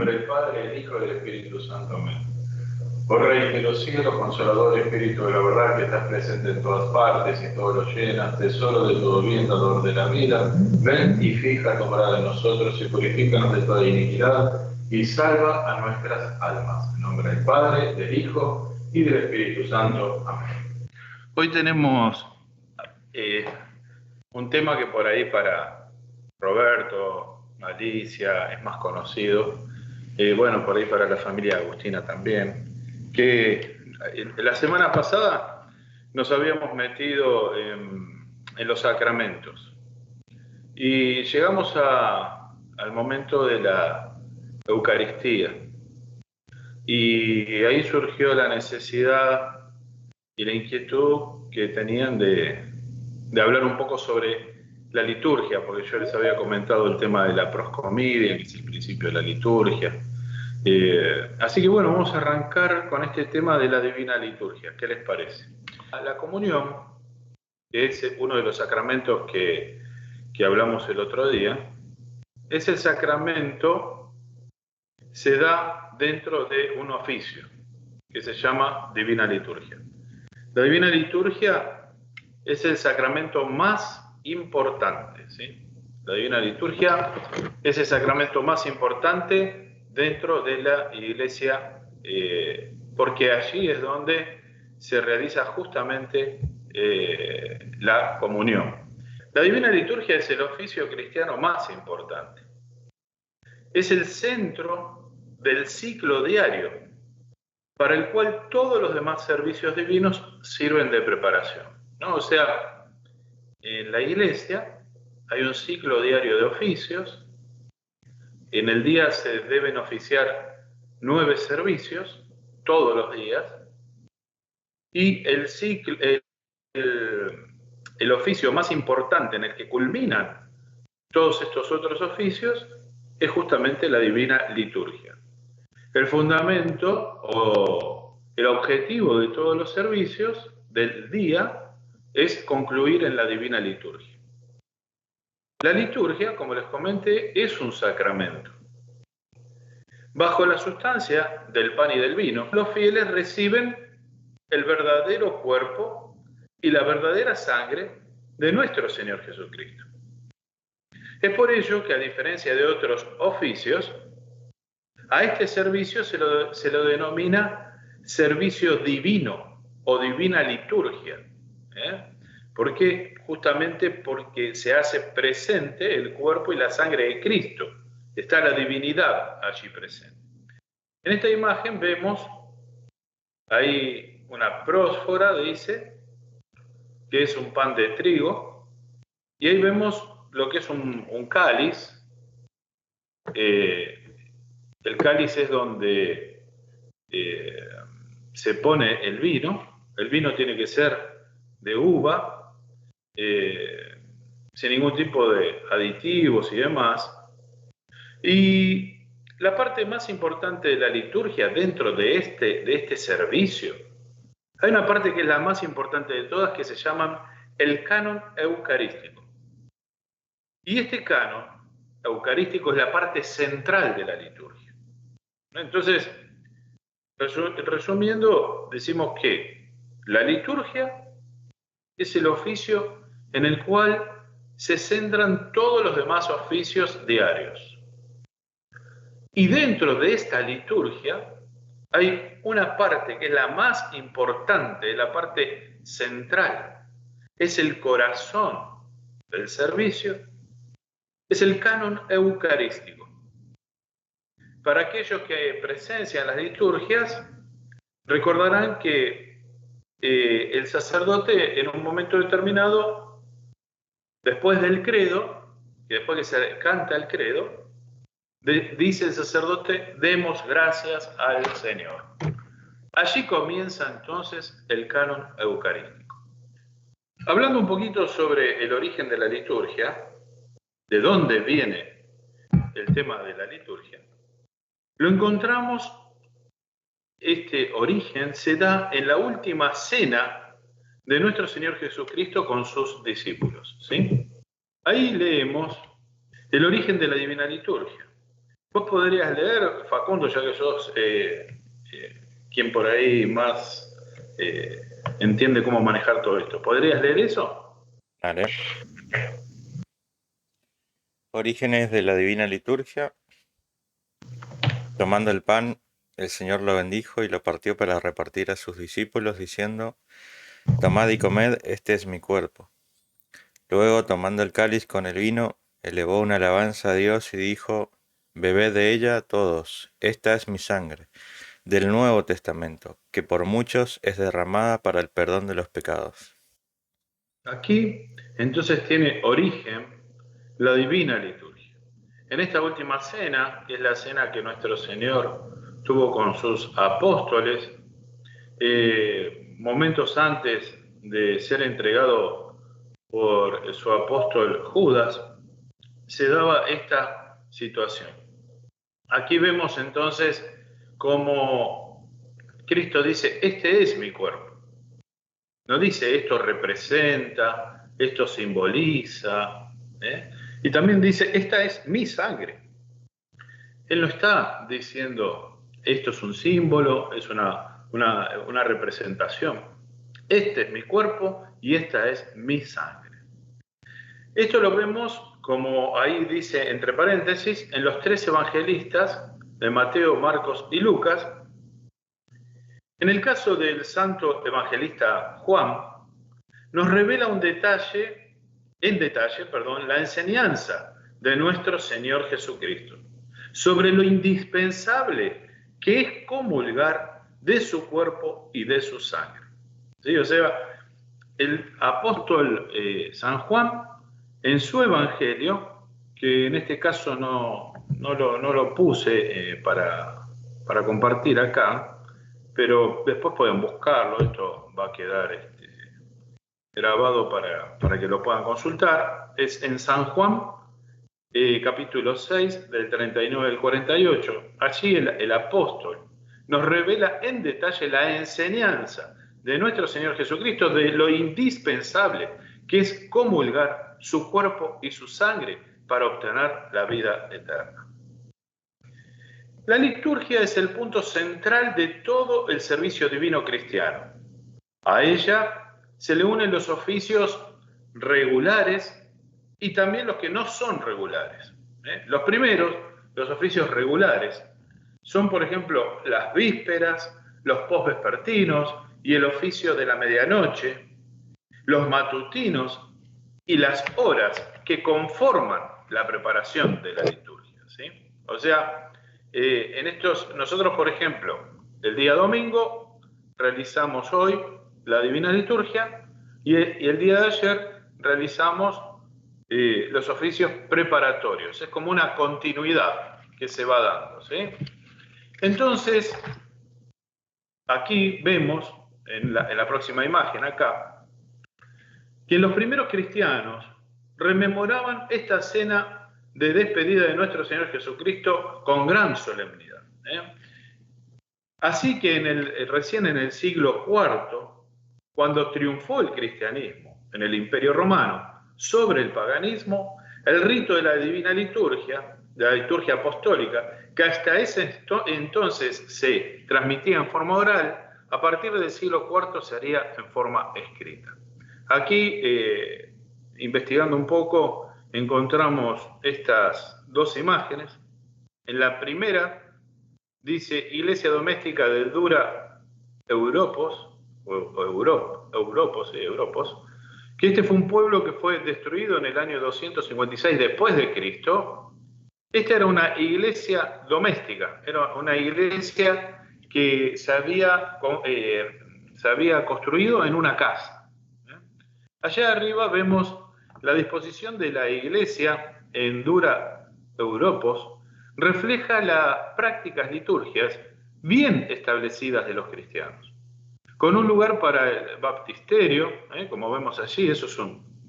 nombre del Padre, del Hijo y del Espíritu Santo. Amén. Oh Rey de los cielos, consolador Espíritu de la verdad, que estás presente en todas partes y todo lo llenas, tesoro de todo bien, dador de la vida, ven y fija tu morada en nosotros y purifícanos de toda iniquidad y salva a nuestras almas. En nombre del Padre, del Hijo y del Espíritu Santo. Amén. Hoy tenemos un tema que por ahí para Roberto, Alicia, es más conocido, bueno, por ahí para la familia Agustina también, que la semana pasada nos habíamos metido en los sacramentos y llegamos al momento de la Eucaristía y ahí surgió la necesidad y la inquietud que tenían de hablar un poco sobre la liturgia, porque yo les había comentado el tema de la proscomidia, que es el principio de la liturgia. Así que bueno, vamos a arrancar con este tema de la divina liturgia. ¿Qué les parece? La comunión, que es uno de los sacramentos que hablamos el otro día, es el sacramento, se da dentro de un oficio que se llama divina liturgia. La divina liturgia es el sacramento más importante, ¿sí? La divina liturgia es el sacramento más importante dentro de la Iglesia, porque allí es donde se realiza justamente la comunión. La divina liturgia es el oficio cristiano más importante. Es el centro del ciclo diario, para el cual todos los demás servicios divinos sirven de preparación, ¿no? O sea, en la Iglesia hay un ciclo diario de oficios. En el día se deben oficiar 9 servicios, todos los días, y el oficio más importante en el que culminan todos estos otros oficios es justamente la divina liturgia. El fundamento o el objetivo de todos los servicios del día es concluir en la divina liturgia. La liturgia, como les comenté, es un sacramento. Bajo la sustancia del pan y del vino, los fieles reciben el verdadero cuerpo y la verdadera sangre de nuestro Señor Jesucristo. Es por ello que, a diferencia de otros oficios, a este servicio se lo denomina servicio divino o divina liturgia. Justamente porque se hace presente el cuerpo y la sangre de Cristo. Está la divinidad allí presente. En esta imagen vemos ahí una prósfora, dice, que es un pan de trigo, y ahí vemos lo que es un cáliz. El cáliz es donde se pone el vino. El vino tiene que ser de uva, sin ningún tipo de aditivos y demás. Y la parte más importante de la liturgia dentro de este servicio, hay una parte que es la más importante de todas, que se llama el canon eucarístico. Y este canon eucarístico es la parte central de la liturgia. Entonces, resumiendo, decimos que la liturgia es el oficio en el cual se centran todos los demás oficios diarios. Y dentro de esta liturgia hay una parte que es la más importante, la parte central, es el corazón del servicio, es el canon eucarístico. Para aquellos que presencian las liturgias, recordarán que el sacerdote en un momento determinado, después del credo, y después que se canta el credo, dice el sacerdote: demos gracias al Señor. Allí comienza entonces el canon eucarístico. Hablando un poquito sobre el origen de la liturgia, de dónde viene el tema de la liturgia, lo encontramos. Este origen se da en la última cena de nuestro Señor Jesucristo con sus discípulos, ¿sí? Ahí leemos el origen de la divina liturgia. Vos podrías leer, Facundo, ya que sos quien por ahí más entiende cómo manejar todo esto. ¿Podrías leer eso? Vale. Orígenes de la Divina Liturgia. Tomando el pan, el Señor lo bendijo y lo partió para repartir a sus discípulos, diciendo: Tomad y comed, este es mi cuerpo. Luego, tomando el cáliz con el vino, elevó una alabanza a Dios y dijo: Bebed de ella todos, esta es mi sangre, del Nuevo Testamento, que por muchos es derramada para el perdón de los pecados. Aquí entonces tiene origen la divina liturgia. En esta última cena, que es la cena que nuestro Señor tuvo con sus apóstoles, momentos antes de ser entregado por su apóstol Judas, se daba esta situación. Aquí vemos entonces cómo Cristo dice, este es mi cuerpo. No dice esto representa, esto simboliza, ¿eh? Y también dice, esta es mi sangre. Él no está diciendo, esto es un símbolo, es una representación. Este es mi cuerpo y esta es mi sangre. Esto lo vemos, como ahí dice entre paréntesis, en los tres evangelistas de Mateo, Marcos y Lucas. En el caso del santo evangelista Juan, nos revela en detalle, la enseñanza de nuestro Señor Jesucristo sobre lo indispensable que es comulgar de su cuerpo y de su sangre. ¿Sí? O sea, el apóstol San Juan, en su evangelio, que en este caso no lo puse para compartir acá, pero después pueden buscarlo, esto va a quedar grabado para que lo puedan consultar, es en San Juan, capítulo 6, del 39 al 48. Allí el apóstol nos revela en detalle la enseñanza de nuestro Señor Jesucristo de lo indispensable que es comulgar su cuerpo y su sangre para obtener la vida eterna. La liturgia es el punto central de todo el servicio divino cristiano. A ella se le unen los oficios regulares y también los que no son regulares. Los primeros, los oficios regulares, son, por ejemplo, las vísperas, los posvespertinos y el oficio de la medianoche, los matutinos y las horas que conforman la preparación de la liturgia, ¿sí? O sea, en estos, nosotros, por ejemplo, el día domingo realizamos hoy la Divina Liturgia y el día de ayer realizamos los oficios preparatorios. Es como una continuidad que se va dando, ¿sí? Entonces, aquí vemos, en la próxima imagen acá, que los primeros cristianos rememoraban esta cena de despedida de nuestro Señor Jesucristo con gran solemnidad. Así que recién en el siglo IV, cuando triunfó el cristianismo en el Imperio Romano sobre el paganismo, el rito de la Divina Liturgia, de la liturgia apostólica, que hasta ese entonces se transmitía en forma oral, a partir del siglo IV se haría en forma escrita. Aquí, investigando un poco, encontramos estas dos imágenes. En la primera dice Iglesia Doméstica del Dura Europos, Europos, que este fue un pueblo que fue destruido en el año 256 después de Cristo. Esta era una iglesia doméstica, era una iglesia que se había construido en una casa. Allá arriba vemos la disposición de la iglesia en Dura Europos, refleja las prácticas liturgias bien establecidas de los cristianos, con un lugar para el baptisterio, como vemos allí, eso es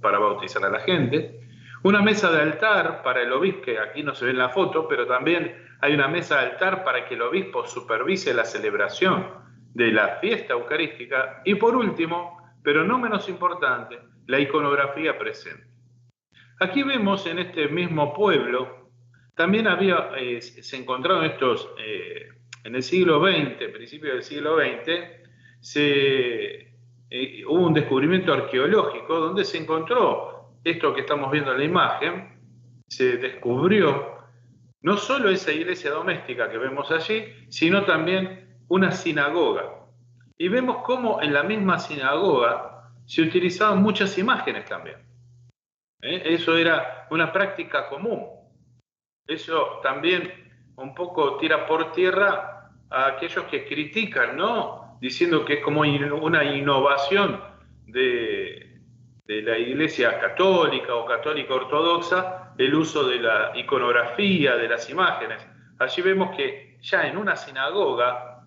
para bautizar a la gente, una mesa de altar para el obispo, que aquí no se ve en la foto, pero también hay una mesa de altar para que el obispo supervise la celebración de la fiesta eucarística, y por último, pero no menos importante, la iconografía presente. Aquí vemos en este mismo pueblo También se encontraron en el siglo XX, principio del siglo XX, hubo un descubrimiento arqueológico donde se encontró esto que estamos viendo en la imagen, se descubrió no solo esa iglesia doméstica que vemos allí, sino también una sinagoga. Y vemos cómo en la misma sinagoga se utilizaban muchas imágenes también. Eso era una práctica común. Eso también un poco tira por tierra a aquellos que critican, ¿no? Diciendo que es como una innovación de la Iglesia católica o católica ortodoxa el uso de la iconografía, de las imágenes. Allí vemos que ya en una sinagoga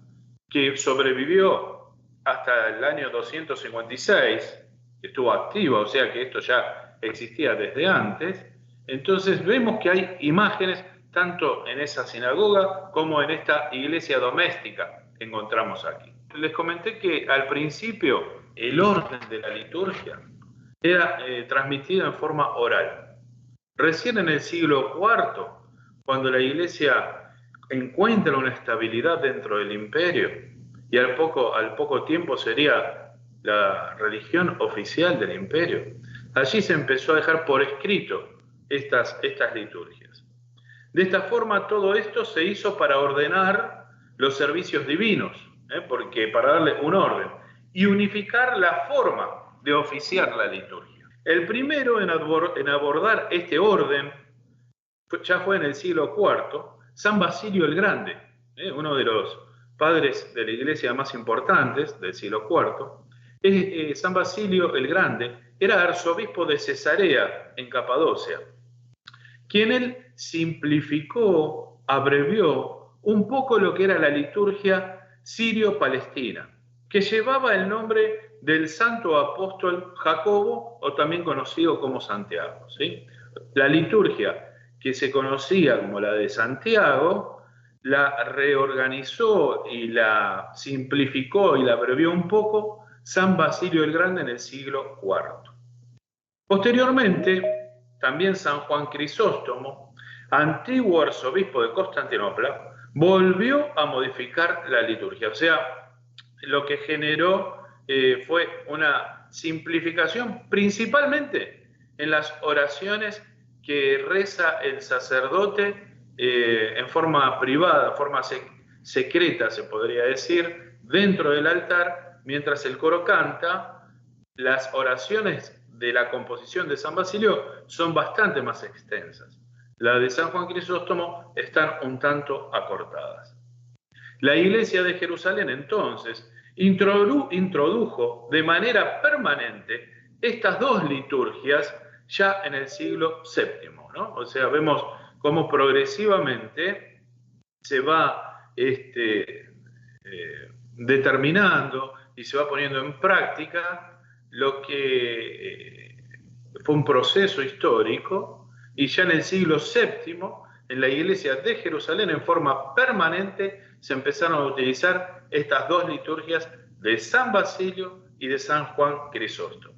que sobrevivió hasta el año 256, estuvo activa, o sea que esto ya existía desde antes. Entonces vemos que hay imágenes tanto en esa sinagoga como en esta iglesia doméstica que encontramos aquí. Les comenté que al principio el orden de la liturgia era transmitido en forma oral. Recién en el siglo IV, cuando la iglesia encuentra una estabilidad dentro del imperio y al poco tiempo sería la religión oficial del imperio, allí se empezó a dejar por escrito estas liturgias. De esta forma todo esto se hizo para ordenar los servicios divinos, porque para darle un orden y unificar la forma de oficiar la liturgia. El primero en abordar este orden ya fue en el siglo IV, San Basilio el Grande, uno de los padres de la iglesia más importantes del siglo IV. San Basilio el Grande era arzobispo de Cesarea, en Capadocia, quien él simplificó, abrevió un poco lo que era la liturgia sirio-palestina, que llevaba el nombre del santo apóstol Jacobo, o también conocido como Santiago, ¿sí? La liturgia que se conocía como la de Santiago, la reorganizó y la simplificó y la abrevió un poco San Basilio el Grande en el siglo IV. Posteriormente, también San Juan Crisóstomo, antiguo arzobispo de Constantinopla, volvió a modificar la liturgia. O sea, lo que generó fue una simplificación principalmente en las oraciones que reza el sacerdote en forma privada, en forma secreta, se podría decir, dentro del altar, mientras el coro canta. Las oraciones de la composición de San Basilio son bastante más extensas. Las de San Juan Crisóstomo están un tanto acortadas. La Iglesia de Jerusalén entonces introdujo de manera permanente estas dos liturgias ya en el siglo VII, ¿no? O sea, vemos cómo progresivamente se va determinando y se va poniendo en práctica lo que fue un proceso histórico, y ya en el siglo VII, en la iglesia de Jerusalén, en forma permanente, se empezaron a utilizar estas dos liturgias de San Basilio y de San Juan Crisóstomo.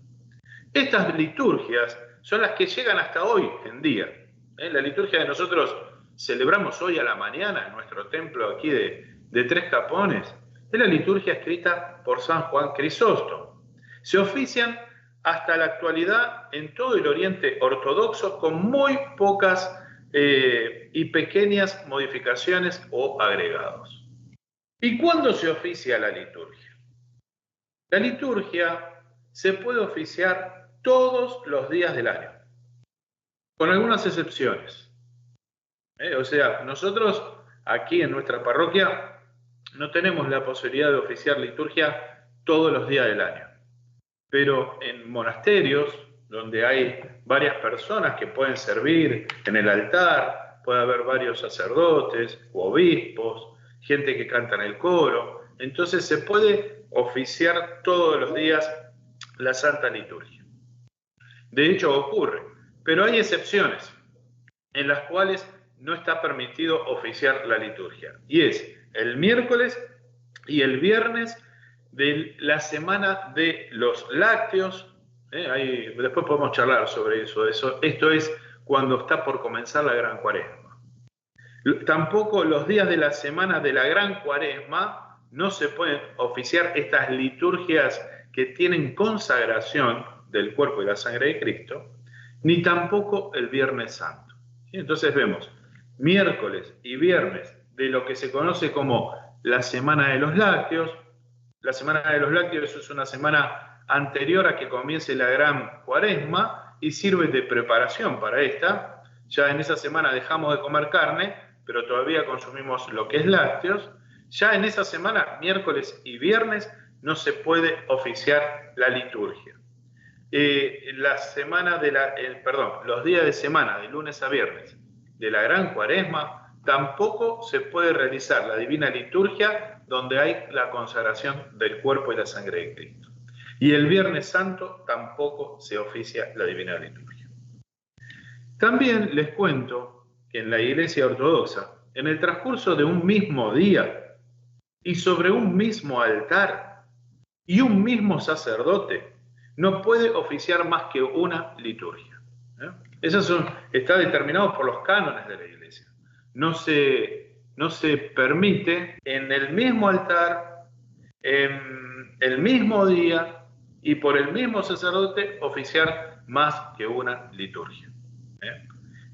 Estas liturgias son las que llegan hasta hoy en día. La liturgia que nosotros celebramos hoy a la mañana en nuestro templo aquí de Tres Capones es la liturgia escrita por San Juan Crisóstomo. Se ofician hasta la actualidad en todo el Oriente Ortodoxo con muy pocas y pequeñas modificaciones o agregados. ¿Y cuándo se oficia la liturgia? La liturgia se puede oficiar todos los días del año, con algunas excepciones. O sea, nosotros aquí en nuestra parroquia no tenemos la posibilidad de oficiar liturgia todos los días del año. Pero en monasterios, donde hay varias personas que pueden servir en el altar, puede haber varios sacerdotes u obispos, gente que canta en el coro, entonces se puede oficiar todos los días la Santa Liturgia. De hecho ocurre, pero hay excepciones en las cuales no está permitido oficiar la liturgia, y es el miércoles y el viernes de la semana de los lácteos. Después podemos charlar sobre eso. Esto es cuando está por comenzar la Gran Cuaresma. Tampoco los días de la semana de la Gran Cuaresma no se pueden oficiar estas liturgias que tienen consagración del cuerpo y la sangre de Cristo, ni tampoco el Viernes Santo. ¿Sí? Entonces vemos miércoles y viernes de lo que se conoce como la Semana de los Lácteos. La Semana de los Lácteos es una semana anterior a que comience la Gran Cuaresma y sirve de preparación para esta. Ya en esa semana dejamos de comer carne, pero todavía consumimos lo que es lácteos. Ya en esa semana, miércoles y viernes, no se puede oficiar la liturgia. Los días de semana, de lunes a viernes, de la Gran Cuaresma, tampoco se puede realizar la Divina Liturgia donde hay la consagración del cuerpo y la sangre de Cristo. Y el Viernes Santo tampoco se oficia la Divina Liturgia. También les cuento que en la Iglesia Ortodoxa, en el transcurso de un mismo día y sobre un mismo altar y un mismo sacerdote, no puede oficiar más que una liturgia. Eso está determinado por los cánones de la Iglesia. No se permite en el mismo altar, en el mismo día y por el mismo sacerdote oficiar más que una liturgia.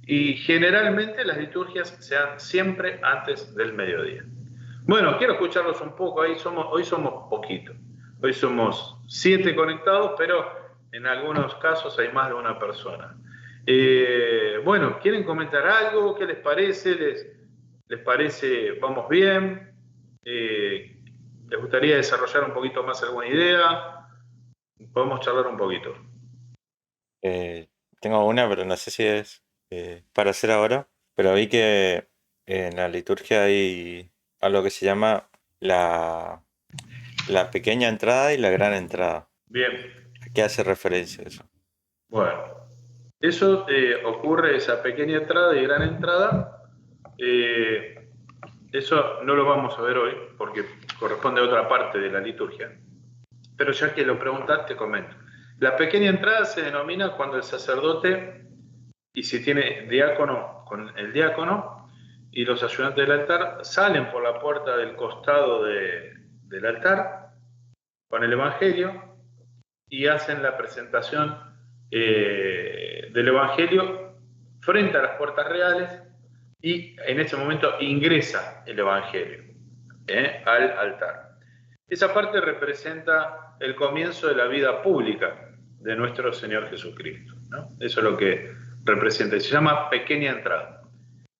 Y generalmente las liturgias se dan siempre antes del mediodía. Bueno, quiero escucharlos un poco. Hoy somos poquitos. Hoy somos 7 conectados, pero en algunos casos hay más de una persona. Bueno, ¿quieren comentar algo? ¿Qué les parece? ¿Les parece, vamos bien? ¿Les gustaría desarrollar un poquito más alguna idea? Podemos charlar un poquito. Tengo una, pero no sé si es para hacer ahora. Pero vi que en la liturgia hay algo que se llama la pequeña entrada y la gran entrada. Bien. ¿A qué hace referencia eso? Bueno, eso ocurre, esa pequeña entrada y gran entrada. Eso no lo vamos a ver hoy porque corresponde a otra parte de la liturgia. Pero ya que lo preguntaste, te comento. La pequeña entrada se denomina cuando el sacerdote, y si tiene diácono, con el diácono y los ayudantes del altar, salen por la puerta del costado del altar con el Evangelio y hacen la presentación del Evangelio frente a las puertas reales y en ese momento ingresa el Evangelio al altar. Esa parte representa el comienzo de la vida pública de nuestro Señor Jesucristo, ¿no? Eso es lo que representa, se llama pequeña entrada.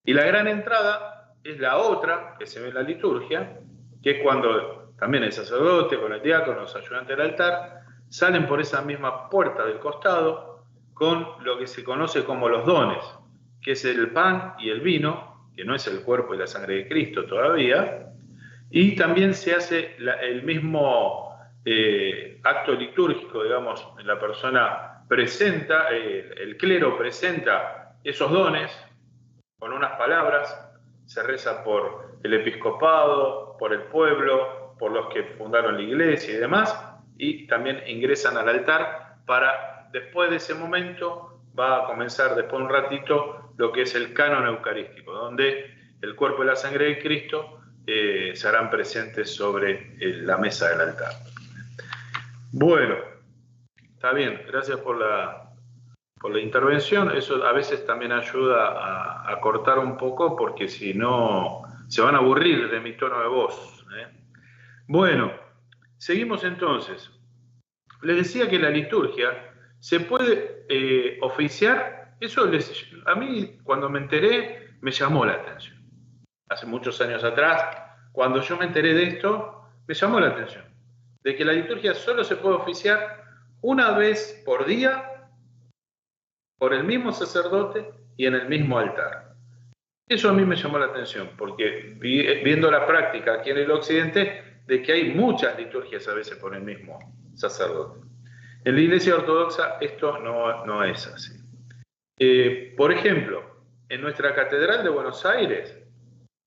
Y la gran entrada es la otra que se ve en la liturgia, que es cuando también el sacerdote con el diácono, los ayudantes del altar, salen por esa misma puerta del costado con lo que se conoce como los dones, que es el pan y el vino, que no es el cuerpo y la sangre de Cristo todavía, y también se hace el mismo acto litúrgico, digamos, la persona presenta, el clero presenta esos dones con unas palabras, se reza por el episcopado, por el pueblo, por los que fundaron la iglesia y demás, y también ingresan al altar para, después de ese momento, va a comenzar después de un ratito lo que es el canon eucarístico, donde el cuerpo y la sangre de Cristo se harán presentes sobre la mesa del altar. Bueno, está bien, gracias por la intervención. Eso a veces también ayuda a cortar un poco, porque si no se van a aburrir de mi tono de voz. Bueno, seguimos entonces. Les decía que la liturgia se puede oficiar. Eso a mí, cuando me enteré, me llamó la atención. Hace muchos años atrás, cuando yo me enteré de esto, me llamó la atención, de que la liturgia solo se puede oficiar una vez por día, por el mismo sacerdote y en el mismo altar. Eso a mí me llamó la atención, porque viendo la práctica aquí en el occidente, de que hay muchas liturgias a veces por el mismo sacerdote. En la Iglesia Ortodoxa esto no es así. Por ejemplo, en nuestra Catedral de Buenos Aires,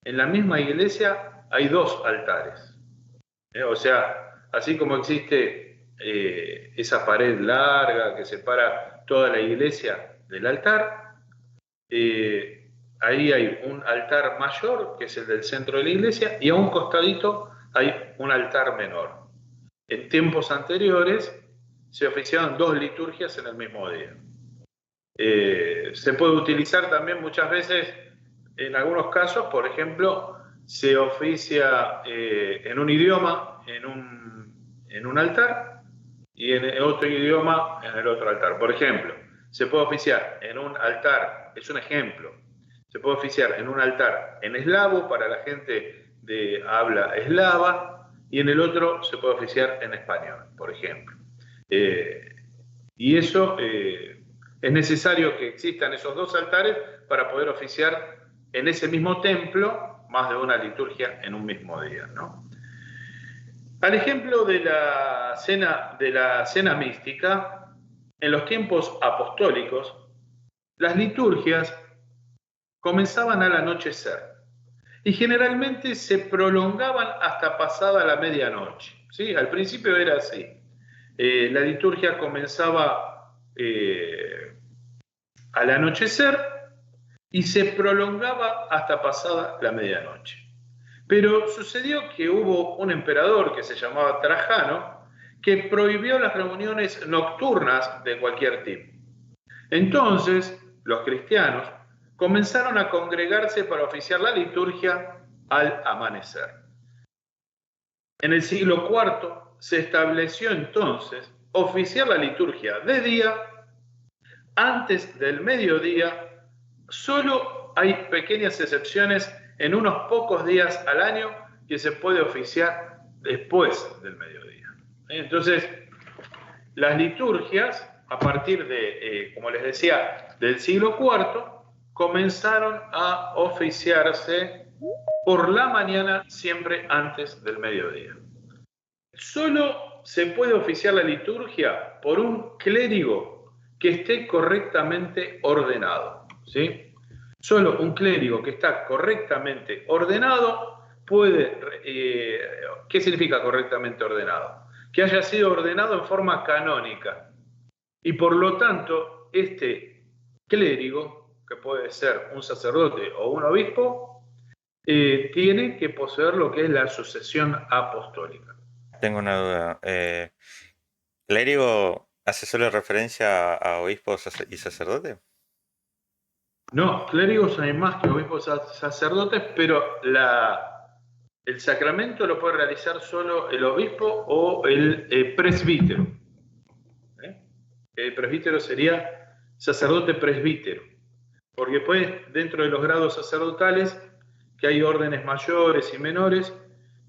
en la misma iglesia hay 2 altares. O sea, así como existe esa pared larga que separa toda la iglesia del altar, ahí hay un altar mayor, que es el del centro de la iglesia, y a un costadito hay un altar menor. En tiempos anteriores se oficiaban 2 liturgias en el mismo día. Se puede utilizar también muchas veces, en algunos casos, por ejemplo, se oficia en un idioma en un altar y en otro idioma en el otro altar. Por ejemplo, se puede oficiar en un altar, es un ejemplo, se puede oficiar en un altar en eslavo para la gente de habla eslava y en el otro se puede oficiar en español, por ejemplo. Y eso es necesario que existan esos 2 altares para poder oficiar en ese mismo templo más de una liturgia en un mismo día, ¿no? Al ejemplo de la cena mística, en los tiempos apostólicos, las liturgias comenzaban al anochecer y generalmente se prolongaban hasta pasada la medianoche, ¿sí? Al principio era así. La liturgia comenzaba al anochecer y se prolongaba hasta pasada la medianoche. Pero sucedió que hubo un emperador que se llamaba Trajano que prohibió las reuniones nocturnas de cualquier tipo. Entonces, los cristianos comenzaron a congregarse para oficiar la liturgia al amanecer. En el siglo IV se estableció entonces oficiar la liturgia de día antes del mediodía. Solo hay pequeñas excepciones en unos pocos días al año que se puede oficiar después del mediodía. Entonces, las liturgias, a partir de, como les decía, del siglo IV, comenzaron a oficiarse por la mañana, siempre antes del mediodía. Solo se puede oficiar la liturgia por un clérigo que esté correctamente ordenado, ¿sí? Solo un clérigo que está correctamente ordenado puede... ¿qué significa correctamente ordenado? Que haya sido ordenado en forma canónica. Y por lo tanto, este clérigo, que puede ser un sacerdote o un obispo, tiene que poseer lo que es la sucesión apostólica. Tengo una duda. ¿Clérigo hace solo referencia a obispos y sacerdotes? No, clérigos hay más que obispos sacerdotes, pero el sacramento lo puede realizar solo el obispo o el presbítero. El presbítero sería sacerdote presbítero, porque después, dentro de los grados sacerdotales, que hay órdenes mayores y menores,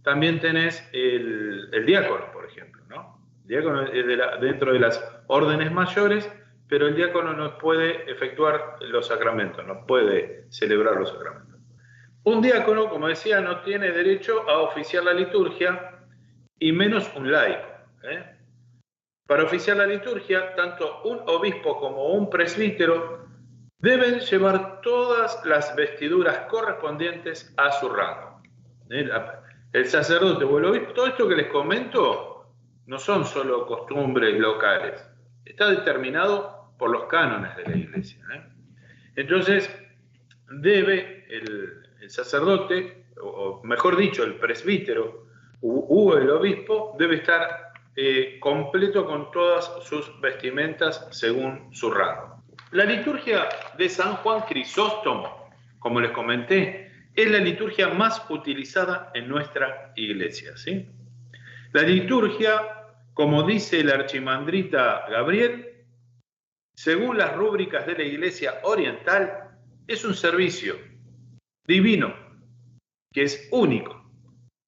también tenés el diácono, por ejemplo, ¿no? El diácono es dentro de las órdenes mayores, pero el diácono no puede efectuar los sacramentos, no puede celebrar los sacramentos. Un diácono, como decía, no tiene derecho a oficiar la liturgia, y menos un laico. Para oficiar la liturgia, tanto un obispo como un presbítero deben llevar todas las vestiduras correspondientes a su rango. El sacerdote o el obispo, todo esto que les comento, no son solo costumbres locales, está determinado por los cánones de la iglesia. Entonces, debe el sacerdote, o mejor dicho, el presbítero o el obispo, debe estar completo con todas sus vestimentas según su rango. La liturgia de San Juan Crisóstomo, como les comenté, es la liturgia más utilizada en nuestra iglesia, ¿sí? La liturgia, como dice el archimandrita Gabriel, según las rúbricas de la Iglesia Oriental, es un servicio divino, que es único,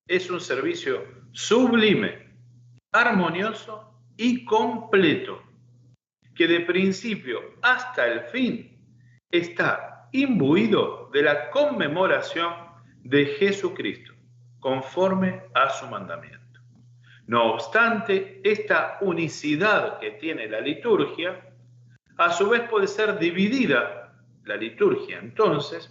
es un servicio sublime, armonioso y completo, que de principio hasta el fin está imbuido de la conmemoración de Jesucristo, conforme a su mandamiento. No obstante, esta unicidad que tiene la liturgia, a su vez puede ser dividida, la liturgia entonces,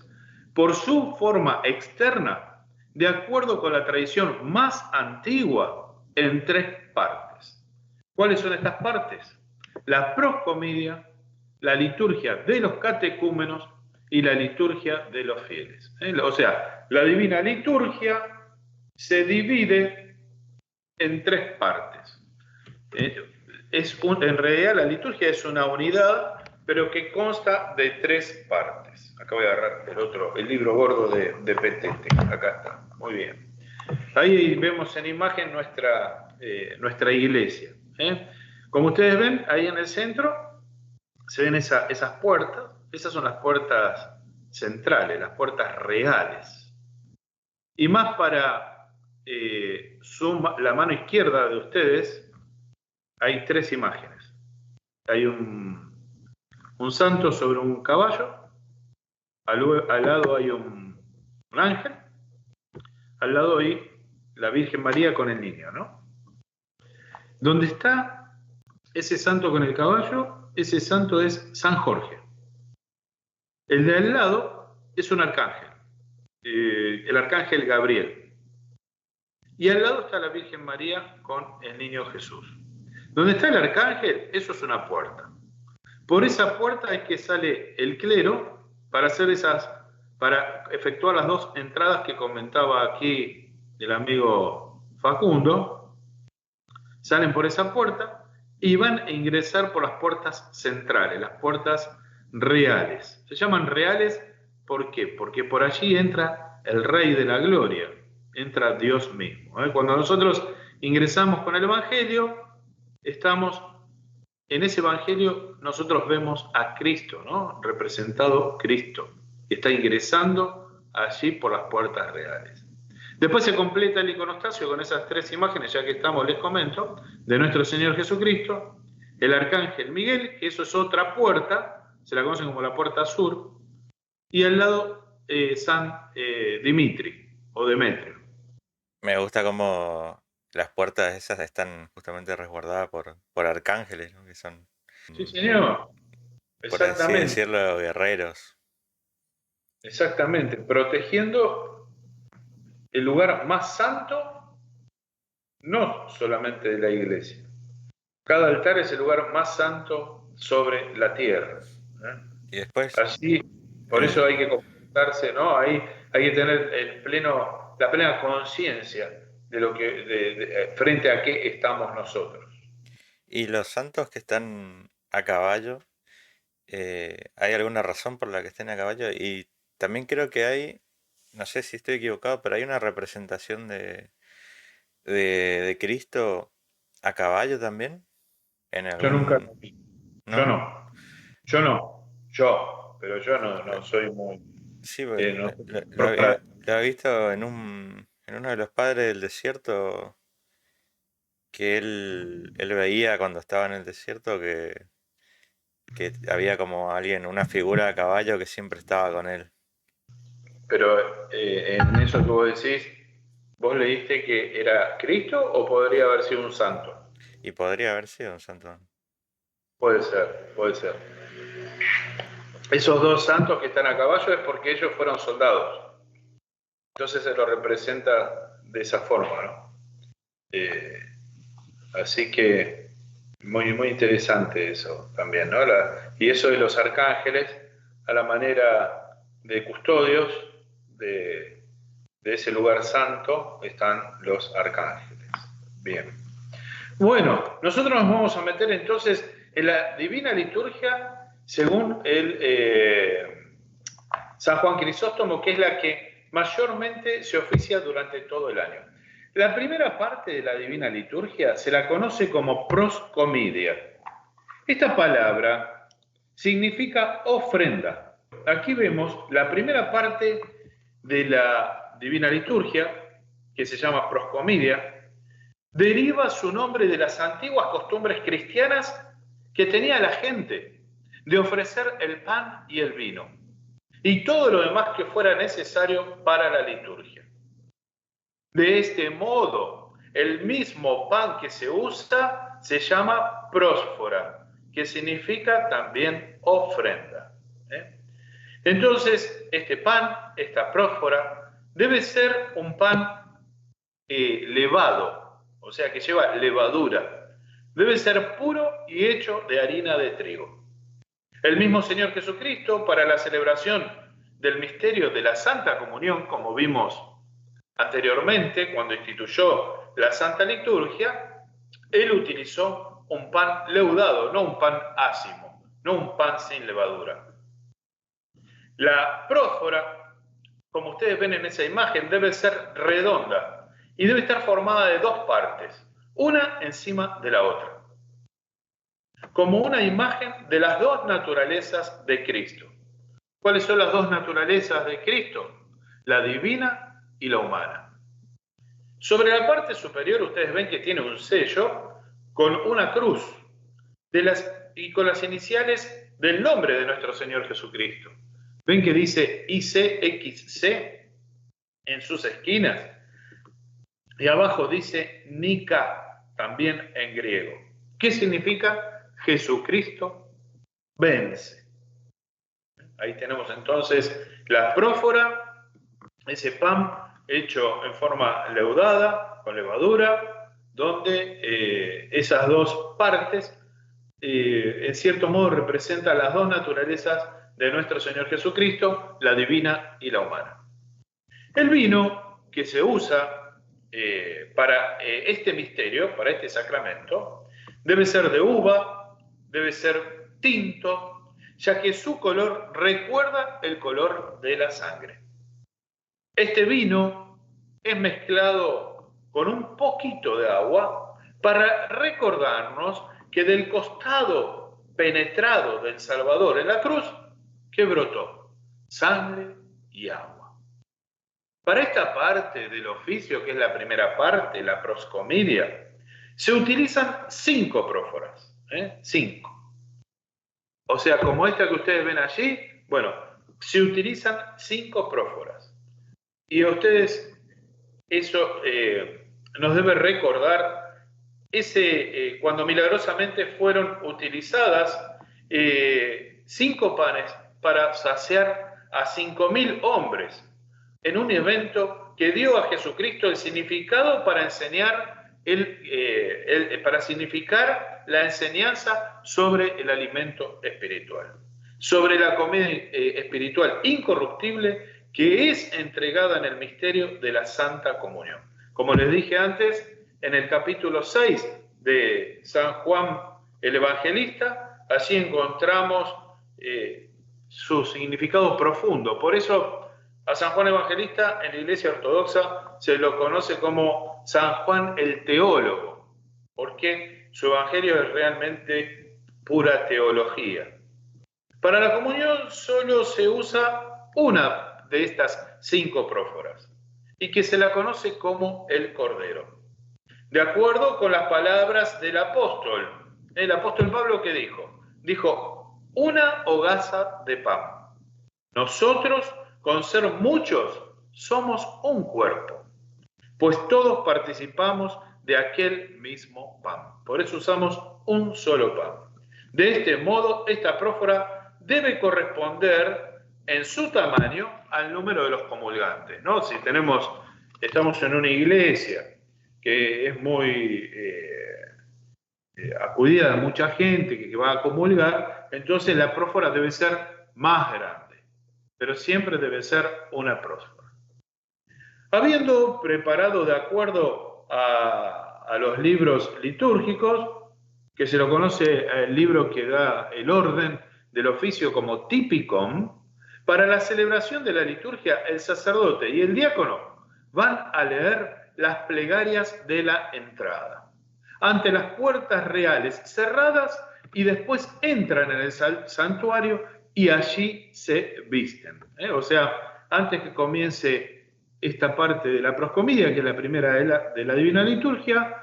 por su forma externa, de acuerdo con la tradición más antigua, en 3 partes. ¿Cuáles son estas partes? La proscomedia, la liturgia de los catecúmenos y la liturgia de los fieles. O sea, la divina liturgia se divide en 3 partes. En realidad la liturgia es una unidad, pero que consta de 3 partes. Acá voy a agarrar el libro gordo de Petete. Acá está, muy bien. Ahí vemos en imagen nuestra iglesia. Como ustedes ven, ahí en el centro se ven esas puertas. Esas son las puertas centrales, las puertas reales. Y más para la mano izquierda de ustedes, hay 3 imágenes. Hay un santo sobre un caballo, al lado hay un ángel, al lado hay la Virgen María con el niño, ¿no? Donde está ese santo con el caballo, ese santo es San Jorge. El de al lado es un arcángel, el arcángel Gabriel. Y al lado está la Virgen María con el niño Jesús. Donde está el arcángel, eso es una puerta. Por esa puerta es que sale el clero para efectuar las 2 entradas que comentaba aquí el amigo Facundo. Salen por esa puerta y van a ingresar por las puertas centrales, las puertas reales. Se llaman reales, ¿por qué? Porque por allí entra el Rey de la Gloria, entra Dios mismo. Cuando nosotros ingresamos con el Evangelio, en ese Evangelio nosotros vemos a Cristo, ¿no? Representado Cristo, que está ingresando allí por las puertas reales. Después se completa el iconostasio con esas 3 imágenes, ya que estamos, les comento, de nuestro Señor Jesucristo, el arcángel Miguel, que eso es otra puerta, se la conocen como la puerta sur, y al lado San Dimitri o Demetrio. Me gusta cómo las puertas esas están justamente resguardadas por arcángeles, ¿no? Que son, Sí, señor. por así Exactamente. decirlo, guerreros. Exactamente. Protegiendo el lugar más santo, no solamente de la iglesia. Cada altar es el lugar más santo sobre la tierra. Y después, Así, por eso hay que comportarse, ¿no? Hay que tener la plena conciencia de lo que frente a qué estamos nosotros. y los santos que están a caballo, ¿hay alguna razón por la que estén a caballo? Y también creo que hay, no sé si estoy equivocado, pero hay una representación de Cristo a caballo también, en Yo nunca algún... lo vi. Yo ¿No? no. Pero yo no soy muy. Sí, No soy lo he visto en uno de los padres del desierto, que él veía cuando estaba en el desierto que había como alguien, una figura a caballo que siempre estaba con él. Pero en eso que vos decís, ¿vos leíste que era Cristo o podría haber sido un santo? Y podría haber sido un santo. Puede ser, puede ser. Esos 2 santos que están a caballo es porque ellos fueron soldados. Entonces se lo representa de esa forma, ¿no? Así que muy, muy interesante eso también, ¿no? Y eso de los arcángeles, a la manera de custodios de ese lugar santo, están los arcángeles. Bien. Bueno, nosotros nos vamos a meter entonces en la Divina Liturgia según San Juan Crisóstomo, que es la que mayormente se oficia durante todo el año. La primera parte de la Divina Liturgia se la conoce como proscomidia. Esta palabra significa ofrenda. Aquí vemos la primera parte de la Divina Liturgia, que se llama proscomidia, deriva su nombre de las antiguas costumbres cristianas que tenía la gente de ofrecer el pan y el vino y todo lo demás que fuera necesario para la liturgia. De este modo, el mismo pan que se usa se llama prósfora, que significa también ofrenda. Entonces, este pan, esta prósfora, debe ser un pan levado, o sea que lleva levadura. Debe ser puro y hecho de harina de trigo. El mismo Señor Jesucristo, para la celebración del misterio de la Santa Comunión, como vimos anteriormente, cuando instituyó la Santa Liturgia, él utilizó un pan leudado, no un pan ácimo, no un pan sin levadura. La prósfora, como ustedes ven en esa imagen, debe ser redonda y debe estar formada de dos partes, una encima de la otra, como una imagen de las dos naturalezas de Cristo. ¿Cuáles son las dos naturalezas de Cristo? La divina y la humana. Sobre la parte superior ustedes ven que tiene un sello con una cruz y con las iniciales del nombre de nuestro Señor Jesucristo. ¿Ven que dice ICXC en sus esquinas? Y abajo dice Nika, también en griego. ¿Qué significa? Jesucristo vence. Ahí tenemos entonces la prósfora, ese pan hecho en forma leudada, con levadura, donde esas dos partes, en cierto modo, representan las dos naturalezas de nuestro Señor Jesucristo, la divina y la humana. El vino que se usa para este misterio, para este sacramento, debe ser de uva, debe ser tinto, ya que su color recuerda el color de la sangre. Este vino es mezclado con un poquito de agua para recordarnos que del costado penetrado del Salvador en la cruz, ¿qué brotó? Sangre y agua. Para esta parte del oficio, que es la primera parte, la proscomidia, se utilizan 5 prósforas, 5. O sea, como esta que ustedes ven allí, bueno, se utilizan 5 prósforas. Y a ustedes eso nos debe recordar cuando milagrosamente fueron utilizadas 5 panes para saciar a 5.000 hombres en un evento que dio a Jesucristo el significado para enseñar para significar la enseñanza sobre el alimento espiritual, sobre la comida espiritual incorruptible que es entregada en el misterio de la Santa Comunión. Como les dije antes, en el capítulo 6 de San Juan el Evangelista, allí encontramos su significado profundo. Por eso a San Juan Evangelista en la Iglesia Ortodoxa se lo conoce como San Juan el Teólogo, porque su evangelio es realmente pura teología. Para la comunión solo se usa una de estas 5 prósforas, y que se la conoce como el Cordero. De acuerdo con las palabras del apóstol, el apóstol Pablo, ¿qué dijo? Dijo, una hogaza de pan. Nosotros, con ser muchos, somos un cuerpo, pues todos participamos de aquel mismo pan. Por eso usamos un solo pan. De este modo, esta prósfora debe corresponder en su tamaño al número de los comulgantes, ¿no? Si estamos en una iglesia que es muy acudida de mucha gente que va a comulgar, entonces la prósfora debe ser más grande, pero siempre debe ser una prósfora. Habiendo preparado de acuerdo a los libros litúrgicos, que se lo conoce el libro que da el orden del oficio como Typicon, para la celebración de la liturgia el sacerdote y el diácono van a leer las plegarias de la entrada ante las puertas reales cerradas y después entran en el santuario y allí se visten. O sea, antes que comience esta parte de la proscomidia, que es la primera de la Divina Liturgia,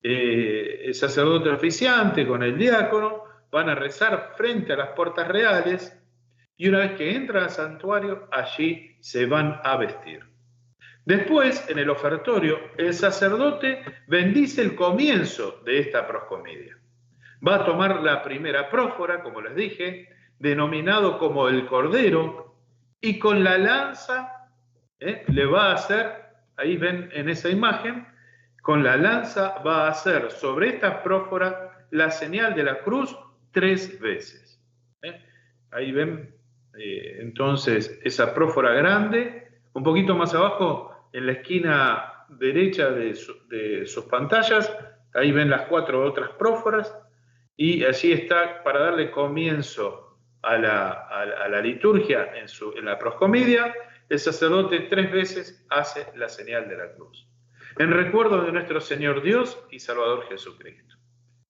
el sacerdote oficiante con el diácono van a rezar frente a las puertas reales y una vez que entran al santuario, allí se van a vestir. Después, en el ofertorio, el sacerdote bendice el comienzo de esta proscomidia. Va a tomar la primera prósfora, como les dije, denominado como el Cordero, y con la lanza le va a hacer, ahí ven en esa imagen, con la lanza va a hacer sobre esta prósfora la señal de la cruz 3 veces. Ahí ven entonces esa prófora grande, un poquito más abajo, en la esquina derecha de sus pantallas, ahí ven las 4 otras próforas, y allí está para darle comienzo a la liturgia en la proscomedia. El sacerdote 3 veces hace la señal de la cruz, en recuerdo de nuestro Señor Dios y Salvador Jesucristo.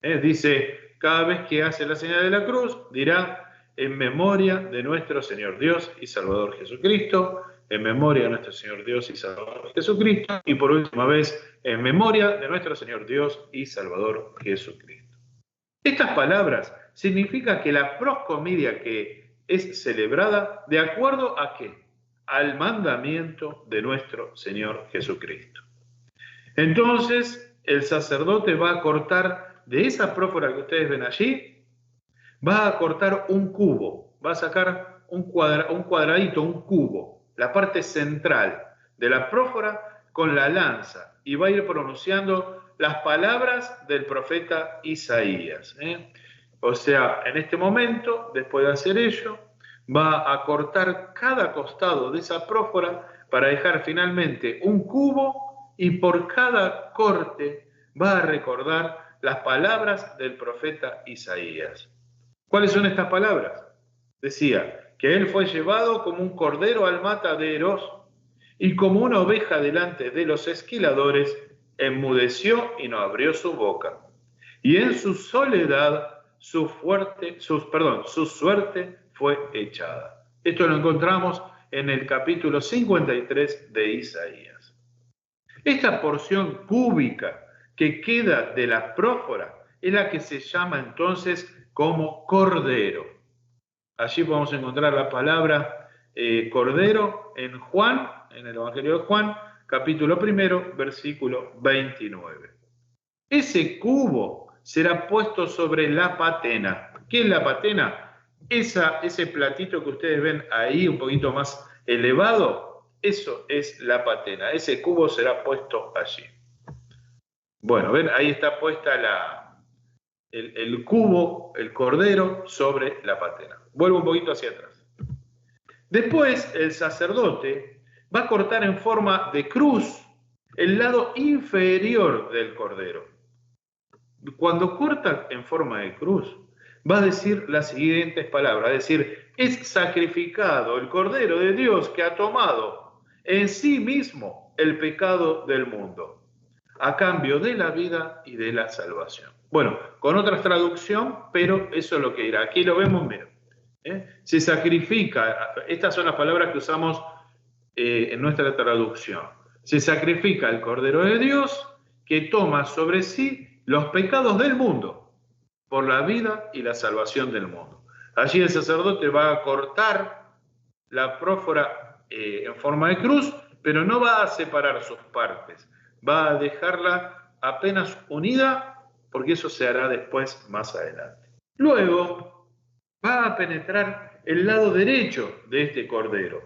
Dice, cada vez que hace la señal de la cruz, dirá, en memoria de nuestro Señor Dios y Salvador Jesucristo, en memoria de nuestro Señor Dios y Salvador Jesucristo, y por última vez, en memoria de nuestro Señor Dios y Salvador Jesucristo. Estas palabras significan que la proscomedia que es celebrada, ¿de acuerdo a qué? Al mandamiento de nuestro Señor Jesucristo. Entonces, el sacerdote va a cortar de esa prófora que ustedes ven allí, va a cortar un cubo, va a sacar un cuadradito, un cubo, la parte central de la prófora con la lanza, y va a ir pronunciando las palabras del profeta Isaías. O sea, en este momento, después de hacer ello, va a cortar cada costado de esa prófora para dejar finalmente un cubo, y por cada corte va a recordar las palabras del profeta Isaías. ¿Cuáles son estas palabras? Decía que él fue llevado como un cordero al mataderos, y como una oveja delante de los esquiladores, enmudeció y no abrió su boca. Y en su soledad su suerte fue echada. Esto lo encontramos en el capítulo 53 de Isaías. Esta porción cúbica que queda de la prófora es la que se llama entonces como cordero. Allí podemos encontrar la palabra cordero en Juan, en el Evangelio de Juan, capítulo 1, versículo 29. Ese cubo será puesto sobre la patena. ¿Qué es la patena? Ese platito que ustedes ven ahí un poquito más elevado, eso es la patena. Ese cubo será puesto allí. Bueno, ven, ahí está puesta el cubo, el cordero, sobre la patena. Vuelvo un poquito hacia atrás. Después, el sacerdote va a cortar en forma de cruz el lado inferior del cordero. Cuando corta en forma de cruz, va a decir las siguientes palabras, es decir, es sacrificado el Cordero de Dios que ha tomado en sí mismo el pecado del mundo, a cambio de la vida y de la salvación. Bueno, con otra traducción, pero eso es lo que dirá. Aquí lo vemos, miren. Se sacrifica, estas son las palabras que usamos en nuestra traducción. Se sacrifica el Cordero de Dios que toma sobre sí los pecados del mundo por la vida y la salvación del mundo. Allí el sacerdote va a cortar la prófora en forma de cruz, pero no va a separar sus partes, va a dejarla apenas unida, porque eso se hará después, más adelante. Luego va a penetrar el lado derecho de este cordero,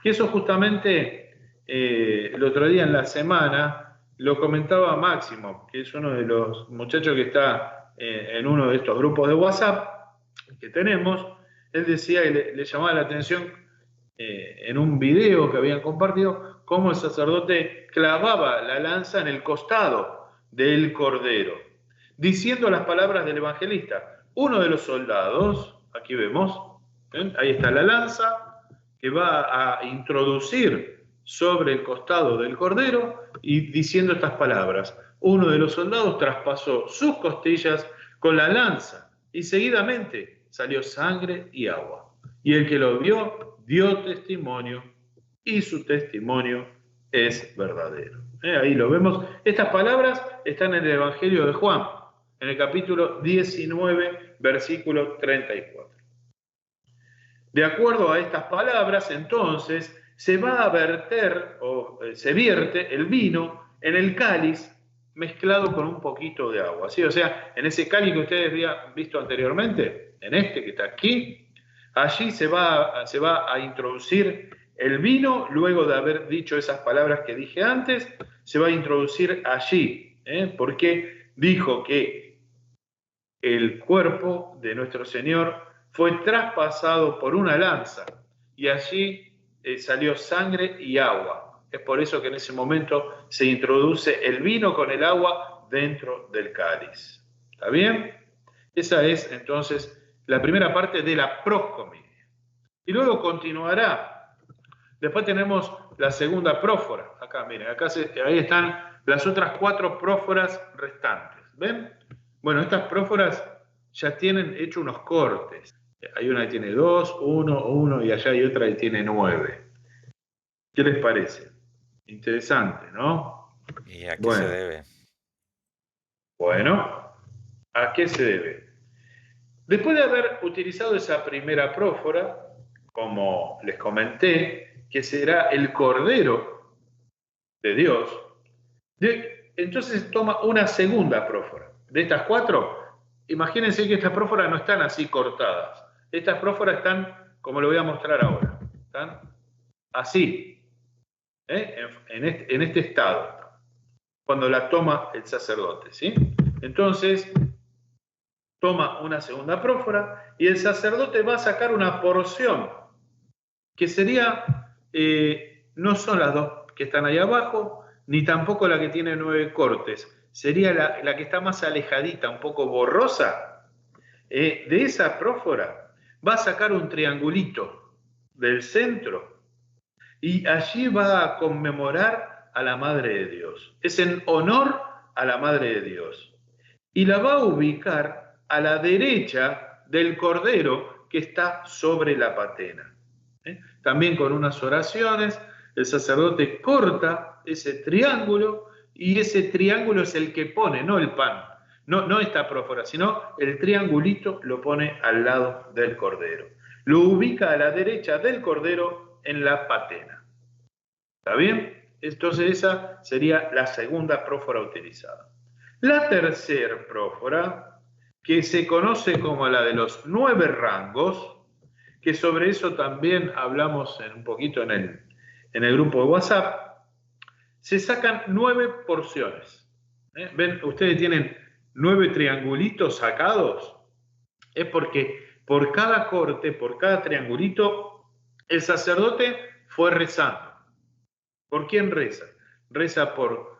que eso justamente el otro día en la semana lo comentaba Máximo, que es uno de los muchachos que está en uno de estos grupos de WhatsApp que tenemos. Él decía y le llamaba la atención en un video que habían compartido cómo el sacerdote clavaba la lanza en el costado del cordero, diciendo las palabras del evangelista. Uno de los soldados, aquí vemos, ahí está la lanza, que va a introducir sobre el costado del cordero y diciendo estas palabras. Uno de los soldados traspasó sus costillas con la lanza y seguidamente salió sangre y agua. Y el que lo vio dio testimonio y su testimonio es verdadero. Ahí lo vemos. Estas palabras están en el Evangelio de Juan, en el capítulo 19, versículo 34. De acuerdo a estas palabras, entonces, se va a verter o se vierte el vino en el cáliz mezclado con un poquito de agua. ¿Sí? O sea, en ese cáliz que ustedes habían visto anteriormente, en este que está aquí, allí se va a introducir el vino, luego de haber dicho esas palabras que dije antes, se va a introducir allí, porque dijo que el cuerpo de nuestro Señor fue traspasado por una lanza y allí salió sangre y agua. Es por eso que en ese momento se introduce el vino con el agua dentro del cáliz. ¿Está bien? Esa es entonces la primera parte de la proscominia. Y luego continuará. Después tenemos la segunda prófora. Acá, miren, ahí están las otras 4 próforas restantes. ¿Ven? Bueno, estas próforas ya tienen hecho unos cortes. Hay una que tiene 2, 1, y allá hay otra que tiene 9. ¿Qué les parece? Interesante, ¿no? ¿Y a qué se Bueno, debe? bueno, ¿a qué se debe? Después de haber utilizado esa primera prófora, como les comenté, que será el Cordero de Dios, entonces toma una segunda prófora. De estas 4, imagínense que estas próforas no están así cortadas. Estas próforas están, como lo voy a mostrar ahora, están así, en este estado, cuando la toma el sacerdote, ¿sí? Entonces, toma una segunda prófora y el sacerdote va a sacar una porción que sería, no son las 2 que están ahí abajo, ni tampoco la que tiene 9 cortes, sería la que está más alejadita, un poco borrosa. De esa prófora va a sacar un triangulito del centro y allí va a conmemorar a la Madre de Dios. Es en honor a la Madre de Dios. Y la va a ubicar a la derecha del Cordero que está sobre la patena. También con unas oraciones, el sacerdote corta ese triángulo y ese triángulo es el que pone, no el pan, no esta prófora, sino el triangulito lo pone al lado del Cordero. Lo ubica a la derecha del Cordero en la patena. ¿Está bien? Entonces esa sería la segunda prófora utilizada. La tercera prófora, que se conoce como la de los 9 rangos, que sobre eso también hablamos un poquito en el grupo de WhatsApp, se sacan 9 porciones. ¿Ven? Ustedes tienen 9 triangulitos sacados. Es porque por cada corte, por cada triangulito, el sacerdote fue rezando. ¿Por quién reza? Reza por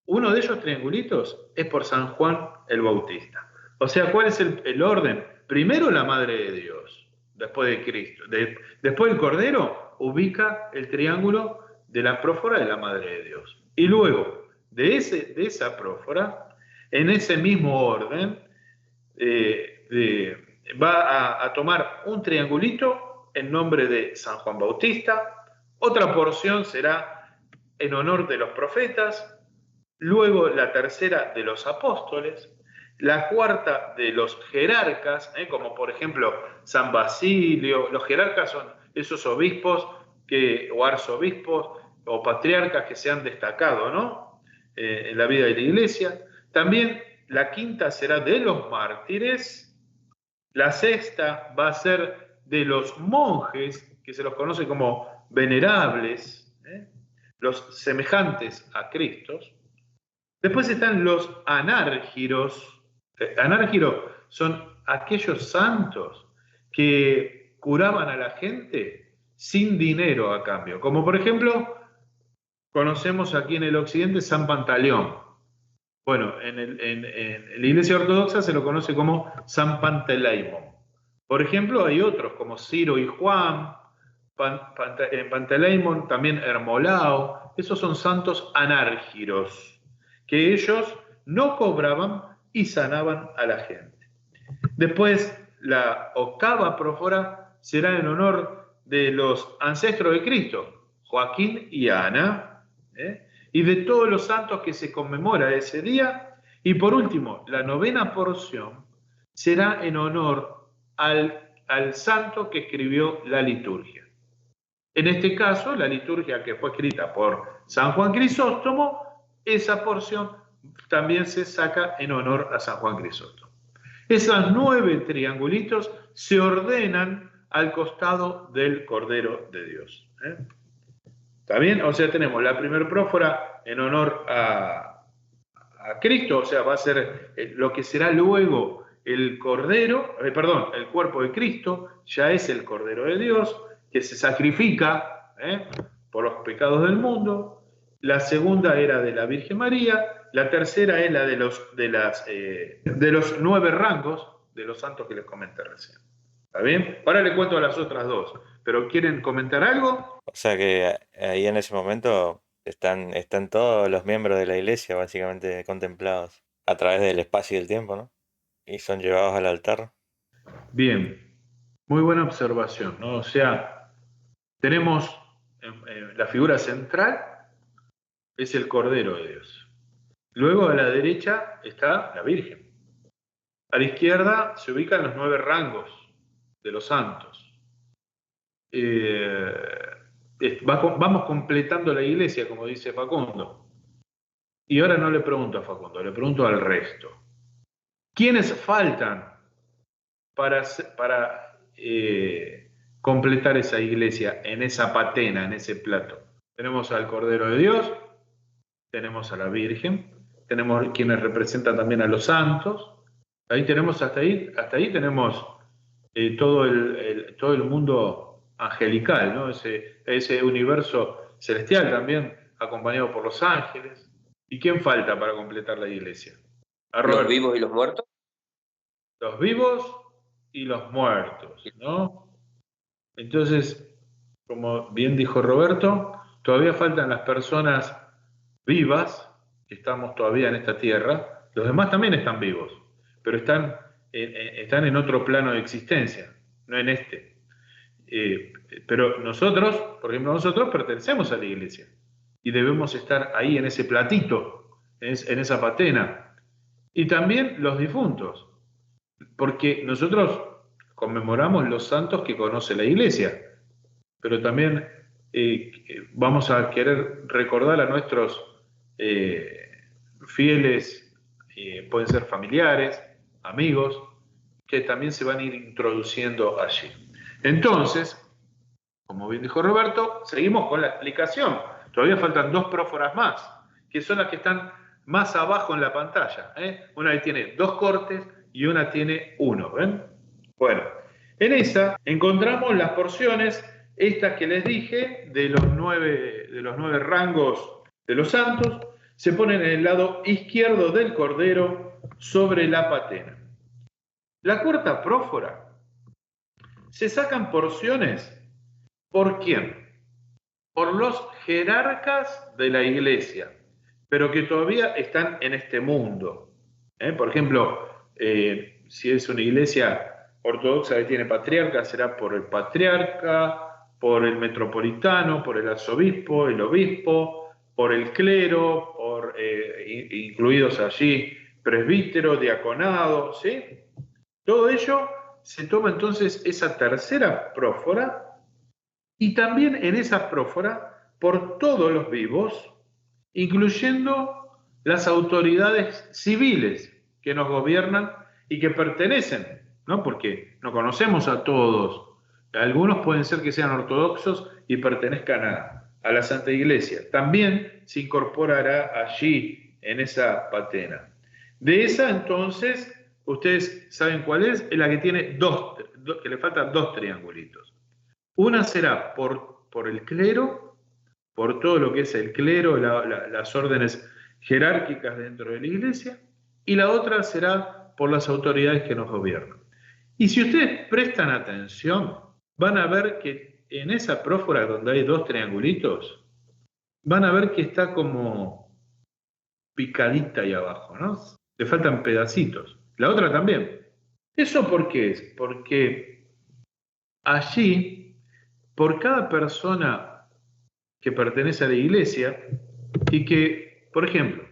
uno de esos triangulitos, es por San Juan el Bautista. O sea, ¿cuál es el orden? Primero la Madre de Dios, después de Cristo. Después el Cordero ubica el triángulo de la prófora de la Madre de Dios. Y luego, de esa prófora, en ese mismo orden, va a tomar un triangulito en nombre de San Juan Bautista, otra porción será en honor de los profetas, luego la tercera de los apóstoles, la cuarta de los jerarcas, como por ejemplo San Basilio. Los jerarcas son esos obispos o arzobispos o patriarcas que se han destacado, ¿no? En la vida de la iglesia. También la quinta será de los mártires, la sexta va a ser de los monjes, que se los conoce como venerables, los semejantes a Cristo. Después están los anárgiros. Anárgiros son aquellos santos que curaban a la gente sin dinero a cambio. Como por ejemplo, conocemos aquí en el occidente San Pantaleón. Bueno, en la Iglesia Ortodoxa se lo conoce como San Panteleimon. Por ejemplo, hay otros como Ciro y Juan, en Panteleimon también Hermolao. Esos son santos anárgiros, que ellos no cobraban y sanaban a la gente. Después, la octava prófora será en honor de los ancestros de Cristo, Joaquín y Ana, y de todos los santos que se conmemora ese día. Y por último, la novena porción será en honor al santo que escribió la liturgia. En este caso, la liturgia que fue escrita por San Juan Crisóstomo, esa porción también se saca en honor a San Juan Crisóstomo. Esos 9 triangulitos se ordenan al costado del Cordero de Dios. ¿Está bien? O sea, tenemos la primera prófora en honor a Cristo, o sea, va a ser lo que será luego el Cordero, el cuerpo de Cristo, ya es el Cordero de Dios, que se sacrifica por los pecados del mundo. La segunda era de la Virgen María, la tercera es la de los 9 rangos de los santos que les comenté recién. ¿Está bien? Ahora le cuento a las otras dos, pero ¿quieren comentar algo? O sea que ahí en ese momento están todos los miembros de la iglesia básicamente contemplados a través del espacio y el tiempo, ¿no? Y son llevados al altar. Bien, muy buena observación, ¿no? O sea, tenemos la figura central es el Cordero de Dios. Luego a la derecha está la Virgen. A la izquierda se ubican los 9 rangos de los santos. Vamos completando la iglesia, como dice Facundo. Y ahora no le pregunto a Facundo, le pregunto al resto. ¿Quiénes faltan para completar esa iglesia en esa patena, en ese plato? Tenemos al Cordero de Dios, tenemos a la Virgen, tenemos quienes representan también a los santos. Ahí tenemos, hasta ahí tenemos todo el mundo angelical, ¿no? Ese universo celestial también, acompañado por los ángeles. ¿Y quién falta para completar la iglesia? ¿Los vivos y los muertos? Los vivos y los muertos, ¿no? Entonces, como bien dijo Roberto, todavía faltan las personas vivas, que estamos todavía en esta tierra. Los demás también están vivos, pero están en otro plano de existencia, no en este. Pero nosotros, por ejemplo, nosotros pertenecemos a la iglesia y debemos estar ahí en ese platito, en esa patena. Y también los difuntos, porque nosotros conmemoramos los santos que conoce la iglesia, pero también vamos a querer recordar a nuestros fieles, pueden ser familiares, amigos, que también se van a ir introduciendo allí. Entonces, como bien dijo Roberto, seguimos con la explicación. Todavía faltan 2 próforas más, que son las que están más abajo en la pantalla. Una tiene 2 cortes y una tiene 1. ¿Ven? Bueno, en esa encontramos las porciones, estas que les dije, de los 9 rangos de los santos, se ponen en el lado izquierdo del Cordero sobre la patena. La cuarta prófora se sacan porciones. ¿Por quién? Por los jerarcas de la iglesia, pero que todavía están en este mundo. Por ejemplo, si es una iglesia ortodoxa que tiene patriarca, será por el patriarca, por el metropolitano, por el arzobispo, el obispo, por el clero, incluidos allí presbítero, diaconado, ¿sí? Todo ello se toma entonces esa tercera prófora, y también en esa prófora por todos los vivos, incluyendo las autoridades civiles que nos gobiernan y que pertenecen, ¿no? Porque no conocemos a todos. Algunos pueden ser que sean ortodoxos y pertenezcan a la Santa Iglesia. También se incorporará allí en esa patena. De esa entonces, ustedes saben cuál es la que tiene que le faltan 2 triangulitos. Una será por el clero, por todo lo que es el clero, las órdenes jerárquicas dentro de la iglesia, y la otra será por las autoridades que nos gobiernan. Y si ustedes prestan atención, van a ver que en esa prófora donde hay 2 triangulitos, van a ver que está como picadita ahí abajo, ¿no? Le faltan pedacitos. La otra también. ¿Eso por qué es? Porque allí, por cada persona que pertenece a la iglesia y que, por ejemplo,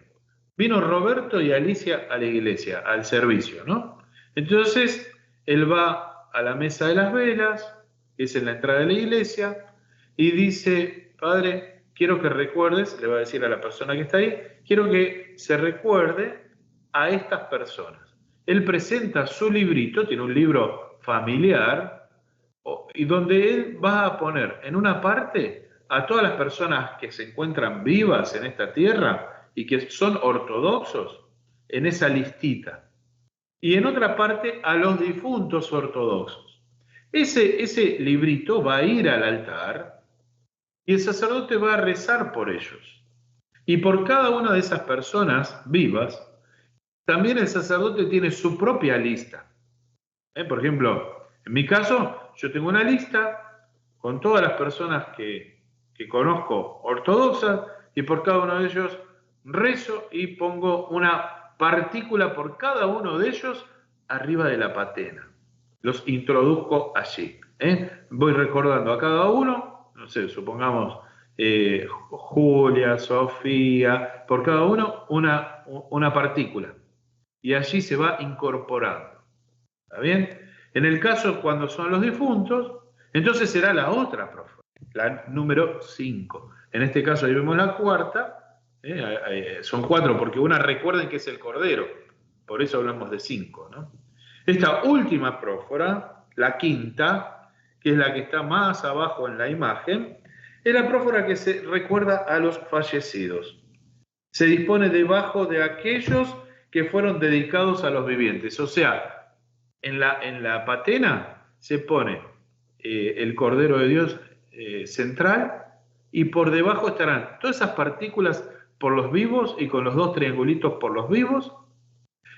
vino Roberto y Alicia a la iglesia, al servicio, ¿no? Entonces, él va a la mesa de las velas, que es en la entrada de la iglesia, y dice: Padre, quiero que recuerdes, le va a decir a la persona que está ahí, quiero que se recuerde a estas personas. Él presenta su librito, tiene un libro familiar, y donde él va a poner en una parte a todas las personas que se encuentran vivas en esta tierra y que son ortodoxos en esa listita. y en otra parte a los difuntos ortodoxos. Ese librito va a ir al altar y el sacerdote va a rezar por ellos. Y por cada una de esas personas vivas, también el sacerdote tiene su propia lista. Por ejemplo, en mi caso, yo tengo una lista con todas las personas que conozco ortodoxas y por cada uno de ellos rezo y pongo una partícula por cada uno de ellos arriba de la patena. Los introduzco allí. Voy recordando a cada uno, no sé, supongamos Julia, Sofía, por cada uno una partícula. Y allí se va incorporando. ¿Está bien? En el caso cuando son los difuntos, entonces será la otra prófora, la número 5. En este caso ahí vemos la cuarta, son 4 porque una recuerden que es el cordero, por eso hablamos de 5, ¿no? Esta última prófora, la quinta, que es la que está más abajo en la imagen, es la prófora que se recuerda a los fallecidos. Se dispone debajo de aquellos que fueron dedicados a los vivientes, o sea, en la patena se pone el Cordero de Dios central y por debajo estarán todas esas partículas por los vivos y con los 2 triangulitos por los vivos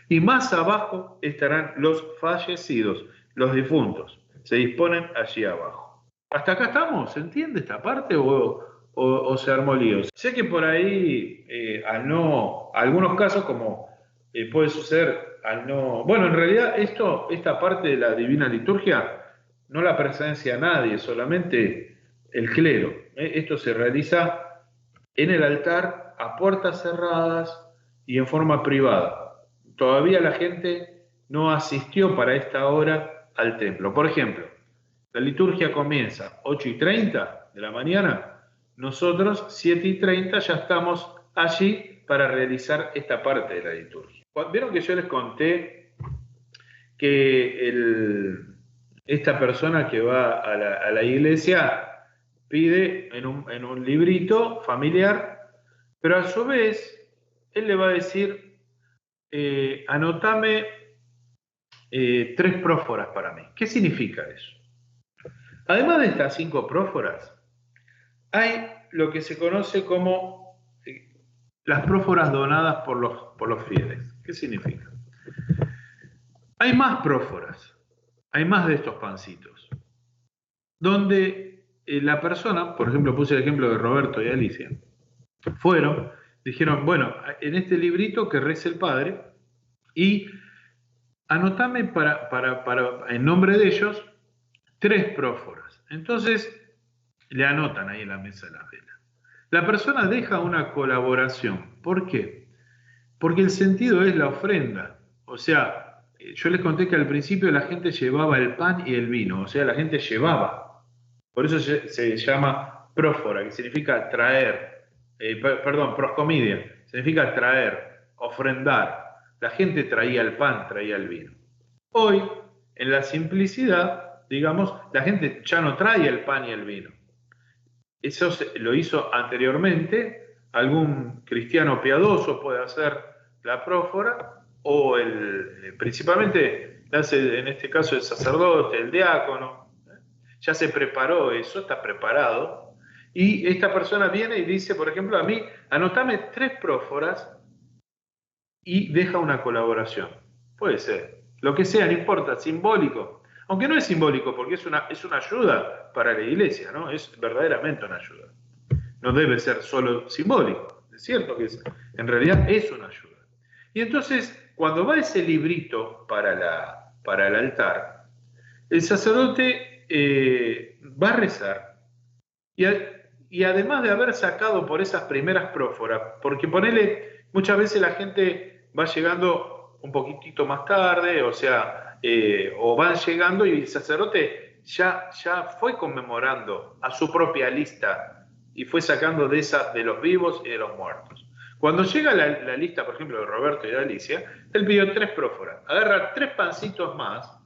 y más abajo estarán los fallecidos, los difuntos. Se disponen allí abajo. ¿Hasta acá estamos? ¿Se entiende esta parte o se armó lío? Sé que por ahí, algunos casos como puede suceder al no... Bueno, en realidad esta parte de la Divina Liturgia no la presencia nadie, solamente el clero. Esto se realiza en el altar a puertas cerradas y en forma privada. Todavía la gente no asistió para esta hora al templo. Por ejemplo, la liturgia comienza 8:30 de la mañana. Nosotros 7:30 ya estamos allí para realizar esta parte de la liturgia. Vieron que yo les conté que esta persona que va a la iglesia pide en un librito familiar, pero a su vez él le va a decir, anotame 3 próforas para mí. ¿Qué significa eso? Además de estas 5 próforas, hay lo que se conoce como las próforas donadas por los fieles. ¿Qué significa? Hay más próforas, hay más de estos pancitos, donde la persona, por ejemplo, puse el ejemplo de Roberto y Alicia, dijeron, bueno, en este librito que reza el Padre, y anotame en nombre de ellos 3 próforas. Entonces, le anotan ahí en la mesa de la vela. La persona deja una colaboración. ¿Por qué? Porque el sentido es la ofrenda. O sea, yo les conté que al principio la gente llevaba el pan y el vino. O sea, la gente llevaba. Por eso se llama prófora, que significa traer. Proscomidia. Significa traer, ofrendar. La gente traía el pan, traía el vino. Hoy, en la simplicidad, digamos, la gente ya no trae el pan y el vino. Eso lo hizo anteriormente, algún cristiano piadoso puede hacer la prófora, o principalmente hace en este caso el sacerdote, el diácono, ya se preparó eso, está preparado, y esta persona viene y dice, por ejemplo, a mí, anotame 3 próforas y deja una colaboración. Puede ser, lo que sea, no importa, simbólico. Aunque no es simbólico, porque es una ayuda para la iglesia, ¿no? Es verdaderamente una ayuda. No debe ser solo simbólico. Es cierto que en realidad es una ayuda. Y entonces, cuando va ese librito para el altar, el sacerdote va a rezar. Y además de haber sacado por esas primeras próforas, porque ponele, muchas veces la gente va llegando un poquitito más tarde, o sea... o van llegando y el sacerdote ya fue conmemorando a su propia lista y fue sacando de los vivos y de los muertos. Cuando llega la lista, por ejemplo, de Roberto y de Alicia, él pidió 3 próforas, agarra 3 pancitos más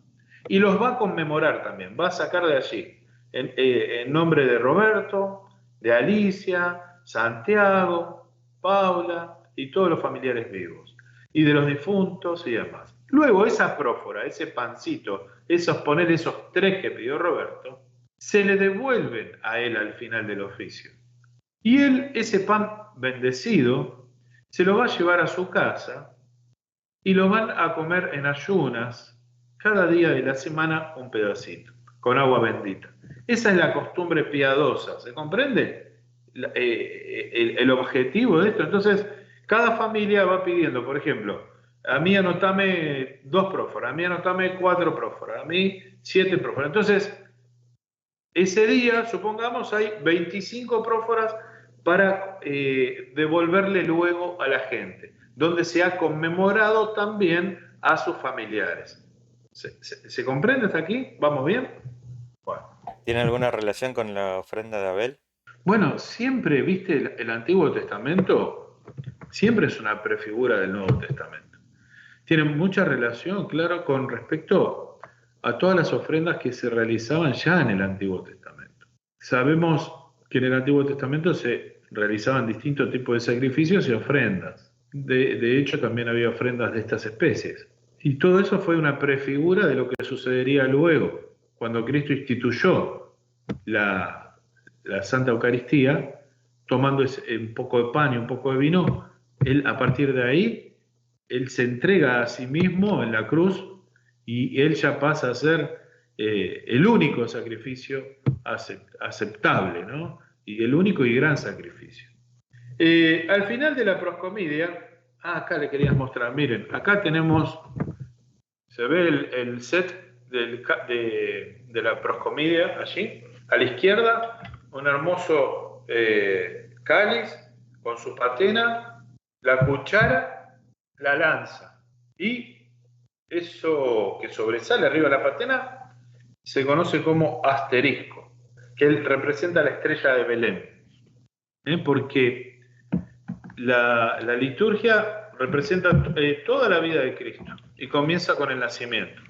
y los va a conmemorar también, va a sacar de allí, en nombre de Roberto, de Alicia, Santiago, Paula y todos los familiares vivos, y de los difuntos y demás. Luego esa prófora, ese pancito, poner esos 3 que pidió Roberto, se le devuelven a él al final del oficio. Y él, ese pan bendecido, se lo va a llevar a su casa y lo van a comer en ayunas, cada día de la semana un pedacito, con agua bendita. Esa es la costumbre piadosa, ¿se comprende? El objetivo de esto. Entonces, cada familia va pidiendo, por ejemplo, a mí anotame 2 próforas, a mí anotame 4 próforas, a mí 7 próforas. Entonces, ese día, supongamos, hay 25 próforas para devolverle luego a la gente, donde se ha conmemorado también a sus familiares. ¿Se comprende hasta aquí? ¿Vamos bien? Bueno. ¿Tiene alguna relación con la ofrenda de Abel? Bueno, siempre, viste, el Antiguo Testamento siempre es una prefigura del Nuevo Testamento. Tiene mucha relación, claro, con respecto a todas las ofrendas que se realizaban ya en el Antiguo Testamento. Sabemos que en el Antiguo Testamento se realizaban distintos tipos de sacrificios y ofrendas. De hecho, también había ofrendas de estas especies. Y todo eso fue una prefigura de lo que sucedería luego, cuando Cristo instituyó la Santa Eucaristía, tomando un poco de pan y un poco de vino. Él, a partir de ahí, él se entrega a sí mismo en la cruz y él ya pasa a ser el único sacrificio aceptable, ¿no? Y el único y gran sacrificio. Al final de la proscomidia, acá le querías mostrar, miren, acá tenemos, se ve el set de la proscomidia allí, a la izquierda, un hermoso cáliz con su patena, la cuchara, la lanza. Y eso que sobresale arriba de la patena se conoce como asterisco, que él representa la estrella de Belén. Porque la liturgia representa toda la vida de Cristo y comienza con el nacimiento.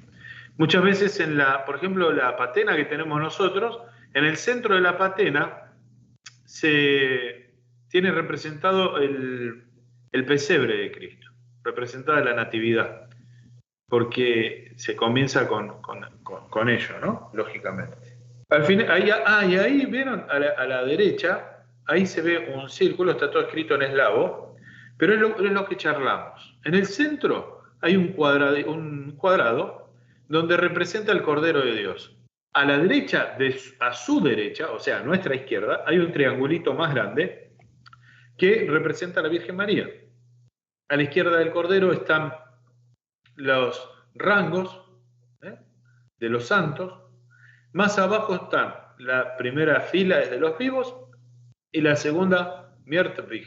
Muchas veces por ejemplo, la patena que tenemos nosotros, en el centro de la patena se tiene representado el pesebre de Cristo, representada la natividad, porque se comienza con ello, ¿no? Lógicamente. Al final, y ahí vieron a la derecha, ahí se ve un círculo, está todo escrito en eslavo, pero es lo que charlamos. En el centro hay un cuadrado donde representa el Cordero de Dios. A la derecha, a su derecha, o sea, a nuestra izquierda, hay un triangulito más grande que representa a la Virgen María. A la izquierda del Cordero están los rangos de los santos. Más abajo están la primera fila es de los vivos y la segunda, Miertwig,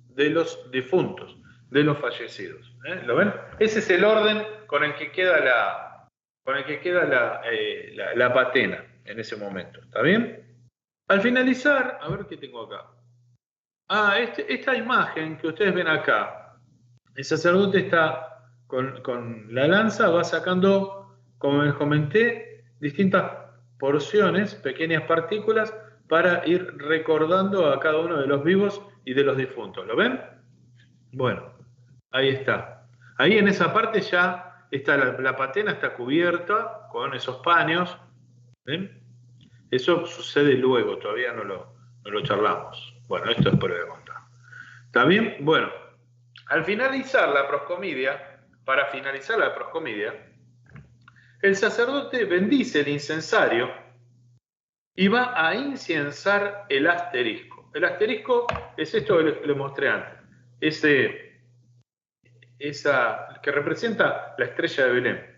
de los difuntos, de los fallecidos. ¿Lo ven? Ese es el orden con el que queda la patena en ese momento. ¿Está bien? Al finalizar, a ver qué tengo acá. Esta imagen que ustedes ven acá, el sacerdote está con la lanza, va sacando, como les comenté, distintas porciones, pequeñas partículas, para ir recordando a cada uno de los vivos y de los difuntos. ¿Lo ven? Bueno, ahí está. Ahí en esa parte ya está la patena, está cubierta con esos paños. ¿Ven? Eso sucede luego, todavía no lo charlamos. Bueno, esto después lo voy a contar. ¿Está bien? Bueno, al finalizar la proscomidia, para finalizar la proscomidia, el sacerdote bendice el incensario y va a incensar el asterisco. El asterisco es esto que le mostré antes, esa que representa la estrella de Belén,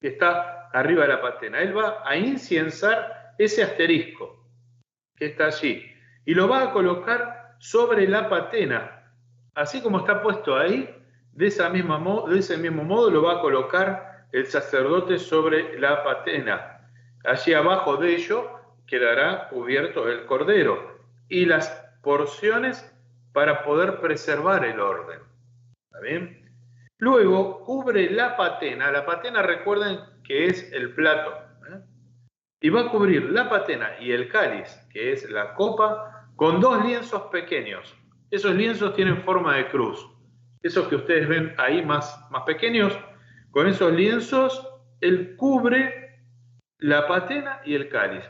que está arriba de la patena. Él va a incensar ese asterisco que está allí y lo va a colocar sobre la patena, así como está puesto ahí. De ese mismo modo lo va a colocar el sacerdote sobre la patena. Allí abajo de ello quedará cubierto el cordero y las porciones para poder preservar el orden. ¿Está bien? Luego cubre la patena. La patena, recuerden que es el plato, y va a cubrir la patena y el cáliz, que es la copa, con 2 lienzos pequeños. Esos lienzos tienen forma de cruz. Esos que ustedes ven ahí más pequeños con esos lienzos, él cubre la patena y el cáliz.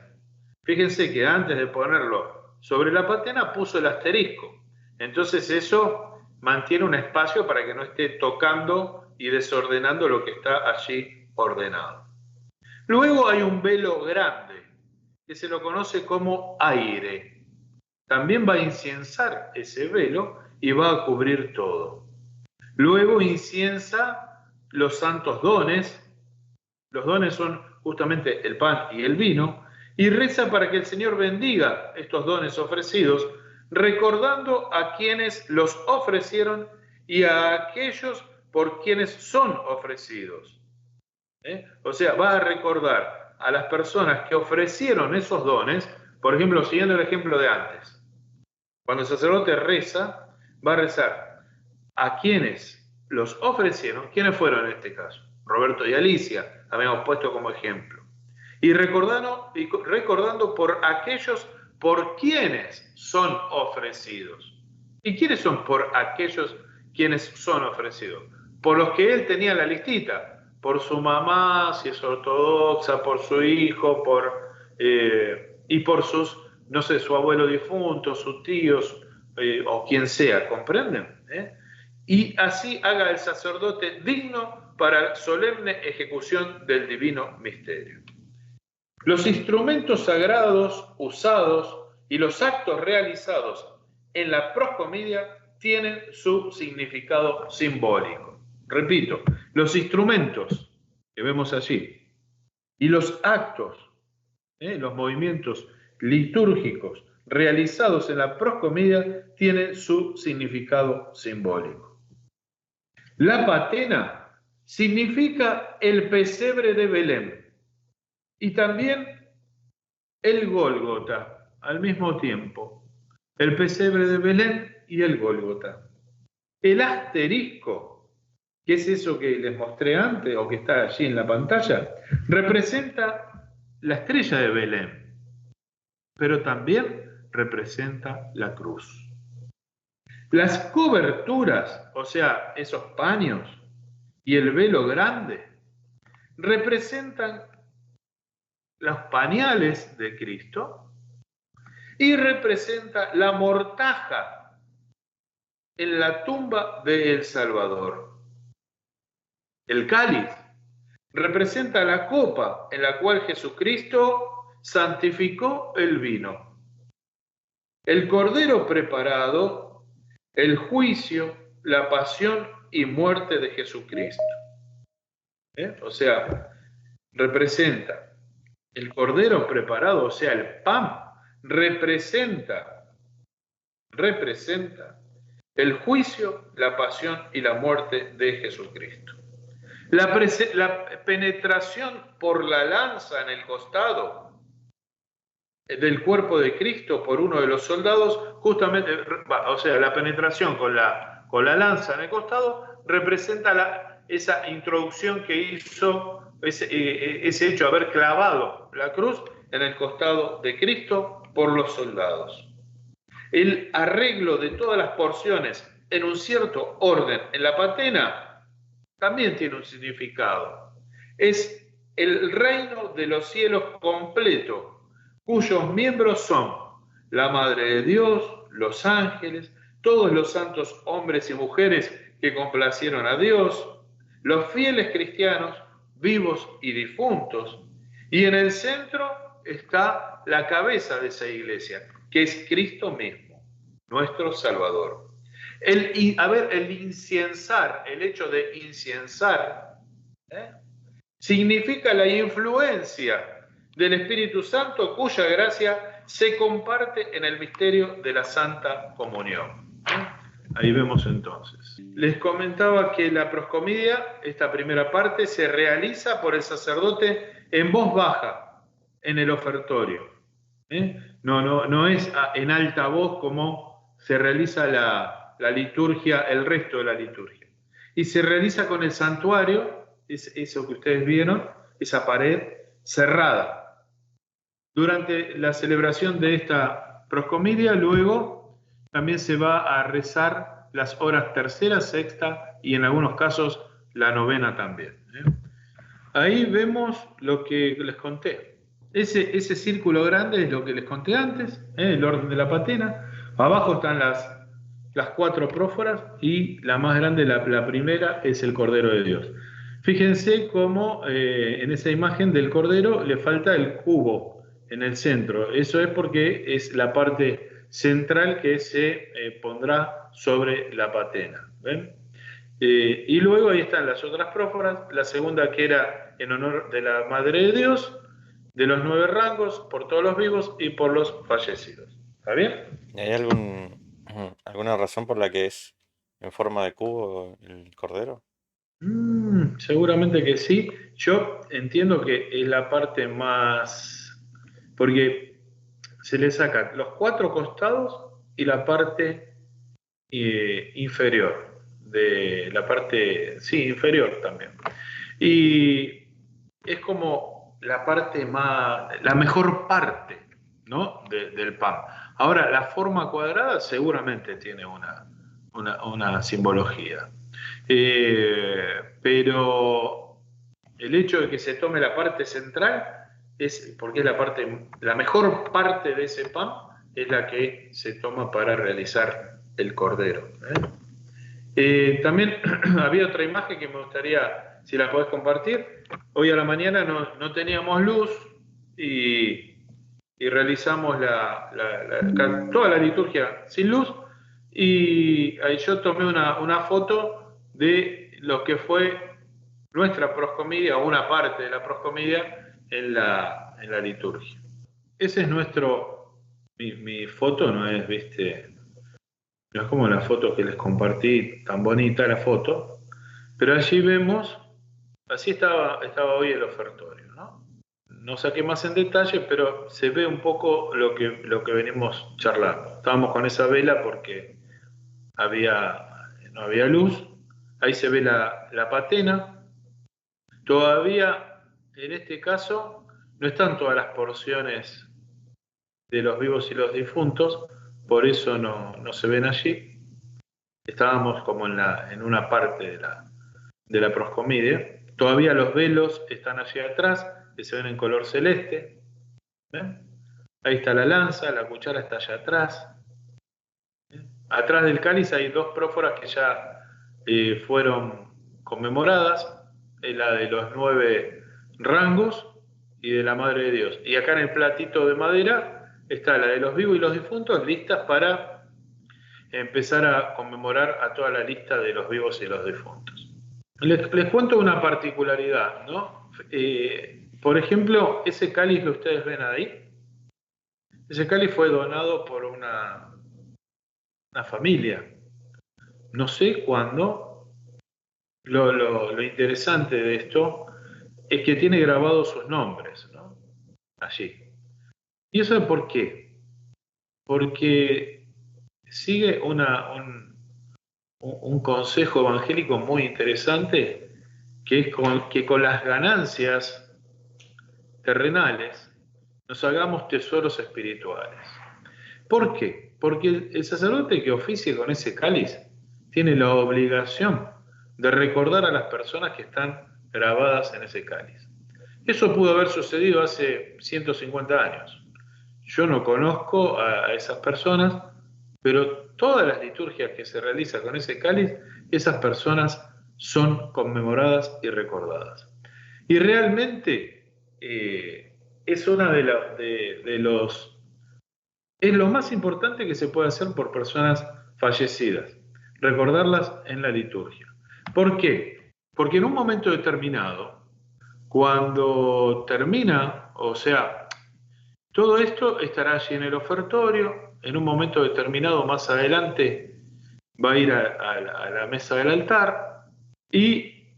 Fíjense que antes de ponerlo sobre la patena puso el asterisco. Entonces eso mantiene un espacio para que no esté tocando y desordenando lo que está allí ordenado. Luego hay un velo grande, que se lo conoce como aire. También va a inciensar ese velo y va a cubrir todo. Luego inciensa los santos dones. Los dones son justamente el pan y el vino, y reza para que el Señor bendiga estos dones ofrecidos, recordando a quienes los ofrecieron y a aquellos por quienes son ofrecidos. O sea, va a recordar a las personas que ofrecieron esos dones, por ejemplo, siguiendo el ejemplo de antes. Cuando el sacerdote reza, va a rezar a quienes los ofrecieron. ¿Quiénes fueron en este caso? Roberto y Alicia, habíamos puesto como ejemplo. Y recordando por aquellos por quienes son ofrecidos. ¿Y quiénes son por aquellos quienes son ofrecidos? Por los que él tenía en la listita. Por su mamá, si es ortodoxa, por su hijo, y por sus, no sé, su abuelo difunto, sus tíos, o quien sea, ¿comprenden? Y así haga el sacerdote digno para solemne ejecución del divino misterio. Los instrumentos sagrados usados y los actos realizados en la proscomidia tienen su significado simbólico. Repito, los instrumentos que vemos allí y los actos, los movimientos litúrgicos realizados en la proscomidia tienen su significado simbólico. La patena significa el pesebre de Belén y también el Gólgota al mismo tiempo. El pesebre de Belén y el Gólgota. El asterisco, que es eso que les mostré antes o que está allí en la pantalla, representa la estrella de Belén, pero también representa la cruz. Las coberturas, o sea, esos paños y el velo grande, representan los pañales de Cristo y representa la mortaja en la tumba de El Salvador. El cáliz representa la copa en la cual Jesucristo santificó el vino. El cordero preparado, el juicio, la pasión y muerte de Jesucristo. O sea, representa el cordero preparado, o sea, el pan, representa el juicio, la pasión y la muerte de Jesucristo. La penetración por la lanza en el costado del cuerpo de Cristo por uno de los soldados, justamente, o sea, la penetración con la lanza en el costado representa esa introducción que hizo, ese hecho de haber clavado la cruz en el costado de Cristo por los soldados. El arreglo de todas las porciones en un cierto orden en la patena también tiene un significado. Es el reino de los cielos completo, cuyos miembros son la Madre de Dios, los ángeles, todos los santos hombres y mujeres que complacieron a Dios, los fieles cristianos, vivos y difuntos, y en el centro está la cabeza de esa iglesia, que es Cristo mismo, nuestro Salvador. El inciensar, el hecho de inciensar, significa la influencia del Espíritu Santo, cuya gracia se comparte en el misterio de la Santa Comunión. Ahí vemos entonces. Les comentaba que la proscomidia, esta primera parte, se realiza por el sacerdote en voz baja, en el ofertorio. No es en alta voz como se realiza la liturgia, el resto de la liturgia. Y se realiza con el santuario, eso que ustedes vieron, esa pared cerrada. Durante la celebración de esta proscomidia, luego también se va a rezar las horas tercera, sexta y en algunos casos la novena también. Ahí vemos lo que les conté. Ese círculo grande es lo que les conté antes, el orden de la patena. Abajo están las 4 próforas y la más grande, la primera, es el Cordero de Dios. Fíjense cómo en esa imagen del Cordero le falta el cubo en el centro. Eso es porque es la parte central que se pondrá sobre la patena. ¿Ven? Y luego ahí están las otras próforas. La segunda, que era en honor de la Madre de Dios, de los 9 rangos, por todos los vivos y por los fallecidos. ¿Está bien? ¿Hay alguna razón por la que es en forma de cubo el cordero? Seguramente que sí. Yo entiendo que es la parte más... Porque se le sacan los 4 costados y la parte inferior. De la parte, sí, inferior también. Y es como la parte más, la mejor parte, ¿no? Del pan. Ahora, la forma cuadrada seguramente tiene una simbología. Pero el hecho de que se tome la parte central es porque es la mejor parte de ese pan es la que se toma para realizar el cordero. También había otra imagen que me gustaría, si la podés compartir. Hoy a la mañana no teníamos luz y realizamos toda la liturgia sin luz, y ahí yo tomé una foto de lo que fue nuestra proscomidia, o una parte de la proscomidia en la liturgia. Ese es mi foto, no es, viste, no es como la foto que les compartí, tan bonita la foto, pero allí vemos, así estaba hoy el ofertorio, ¿no? No saqué más en detalle, pero se ve un poco lo que venimos charlando. Estábamos con esa vela porque no había luz. Ahí se ve la patena. Todavía, en este caso, no están todas las porciones de los vivos y los difuntos, por eso no se ven allí. Estábamos como en una parte de la proscomidia. Todavía los velos están allí atrás, que se ven en color celeste. ¿Ven? Ahí está la lanza, la cuchara está allá atrás. Atrás del cáliz hay 2 próforas que ya fueron conmemoradas, la de los 9 rangos y de la Madre de Dios. Y acá en el platito de madera está la de los vivos y los difuntos, listas para empezar a conmemorar a toda la lista de los vivos y los difuntos. Les cuento una particularidad, ¿no? Por ejemplo, ese cáliz que ustedes ven ahí, ese cáliz fue donado por una familia. No sé cuándo. Lo interesante de esto es que tiene grabados sus nombres, ¿no? Allí. ¿Y eso es por qué? Porque sigue un consejo evangélico muy interesante, que es que con las ganancias terrenales nos hagamos tesoros espirituales. ¿Por qué? Porque el sacerdote que oficie con ese cáliz tiene la obligación de recordar a las personas que están grabadas en ese cáliz. Eso pudo haber sucedido hace 150 años. Yo no conozco a esas personas, pero todas las liturgias que se realizan con ese cáliz, esas personas son conmemoradas y recordadas. Y realmente es una es lo más importante que se puede hacer por personas fallecidas, recordarlas en la liturgia. ¿Por qué? Porque en un momento determinado, cuando termina, o sea, todo esto estará allí en el ofertorio, en un momento determinado más adelante va a ir a la mesa del altar y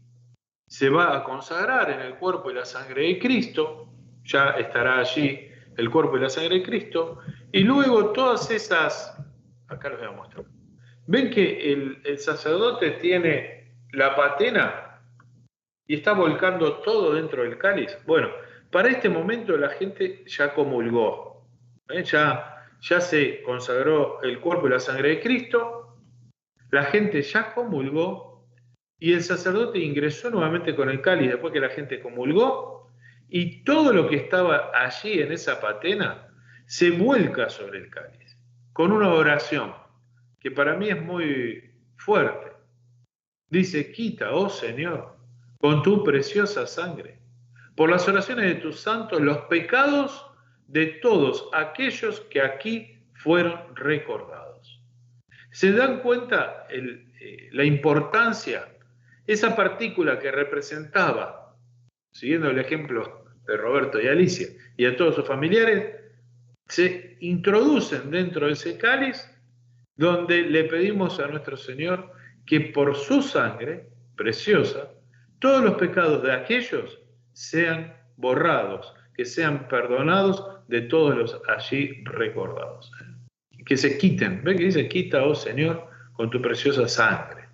se va a consagrar en el cuerpo y la sangre de Cristo, ya estará allí el cuerpo y la sangre de Cristo, y luego todas esas, acá les voy a mostrar, ven que el sacerdote tiene la patena y está volcando todo dentro del cáliz. Bueno, para este momento la gente ya comulgó, ya se consagró el cuerpo y la sangre de Cristo, la gente ya comulgó y el sacerdote ingresó nuevamente con el cáliz después que la gente comulgó, y todo lo que estaba allí en esa patena se vuelca sobre el cáliz, con una oración que para mí es muy fuerte. Dice: quita, oh Señor, con tu preciosa sangre, por las oraciones de tus santos, los pecados de todos aquellos que aquí fueron recordados. ¿Se dan cuenta la importancia? Esa partícula que representaba, siguiendo el ejemplo de Roberto y Alicia y a todos sus familiares, se introducen dentro de ese cáliz donde le pedimos a nuestro Señor que por su sangre preciosa todos los pecados de aquellos sean borrados, que sean perdonados de todos los allí recordados. Que se quiten. ¿Ve que dice: quita, oh Señor, con tu preciosa sangre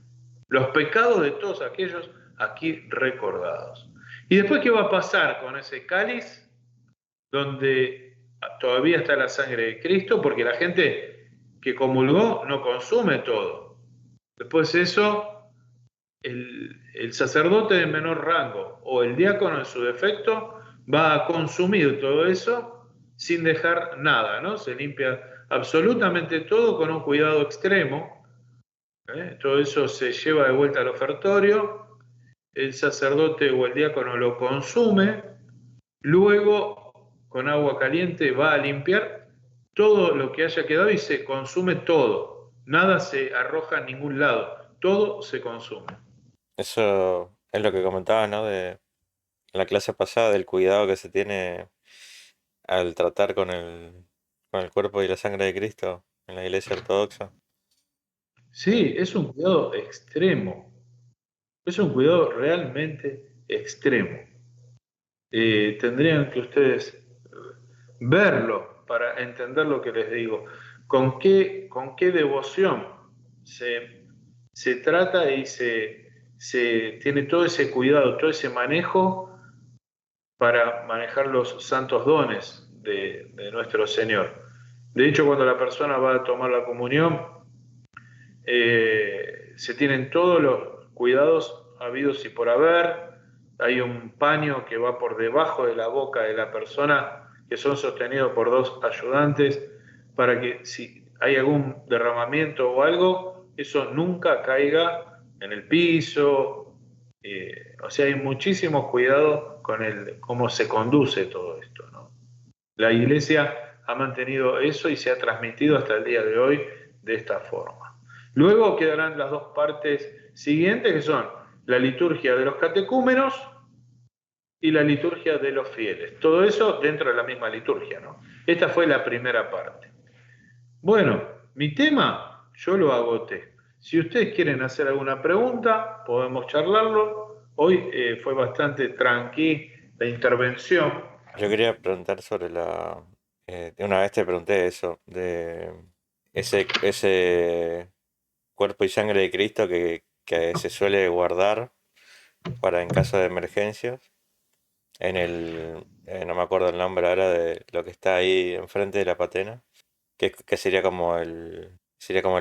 los pecados de todos aquellos aquí recordados? ¿Y después qué va a pasar con ese cáliz donde todavía está la sangre de Cristo? Porque la gente que comulgó no consume todo. Después de eso, el sacerdote de menor rango o el diácono en su defecto va a consumir todo eso sin dejar nada, ¿no? Se limpia absolutamente todo con un cuidado extremo. Todo eso se lleva de vuelta al ofertorio, el sacerdote o el diácono lo consume, luego con agua caliente va a limpiar todo lo que haya quedado y se consume todo. Nada se arroja a ningún lado, todo se consume. Eso es lo que comentaba, ¿no? De la clase pasada, del cuidado que se tiene al tratar con el cuerpo y la sangre de Cristo en la iglesia ortodoxa. Sí, es un cuidado extremo, es un cuidado realmente extremo. Tendrían que ustedes verlo para entender lo que les digo. Con qué devoción se trata y se tiene todo ese cuidado, todo ese manejo para manejar los santos dones de nuestro Señor. De hecho, cuando la persona va a tomar la comunión, se tienen todos los cuidados habidos y por haber. Hay un paño que va por debajo de la boca de la persona, que son sostenidos por dos ayudantes, para que si hay algún derramamiento o algo, eso nunca caiga en el piso. O sea, hay muchísimo cuidado con cómo se conduce todo esto, ¿no? La Iglesia ha mantenido eso y se ha transmitido hasta el día de hoy de esta forma. Luego quedarán las dos partes siguientes, que son la liturgia de los catecúmenos y la liturgia de los fieles. Todo eso dentro de la misma liturgia, ¿no? Esta fue la primera parte. Bueno, mi tema yo lo agoté. Si ustedes quieren hacer alguna pregunta, podemos charlarlo. Hoy fue bastante tranqui la intervención. Yo quería preguntar sobre una vez te pregunté eso, de ese cuerpo y sangre de Cristo que se suele guardar para en caso de emergencias, no me acuerdo el nombre ahora de lo que está ahí enfrente de la patena, que sería como el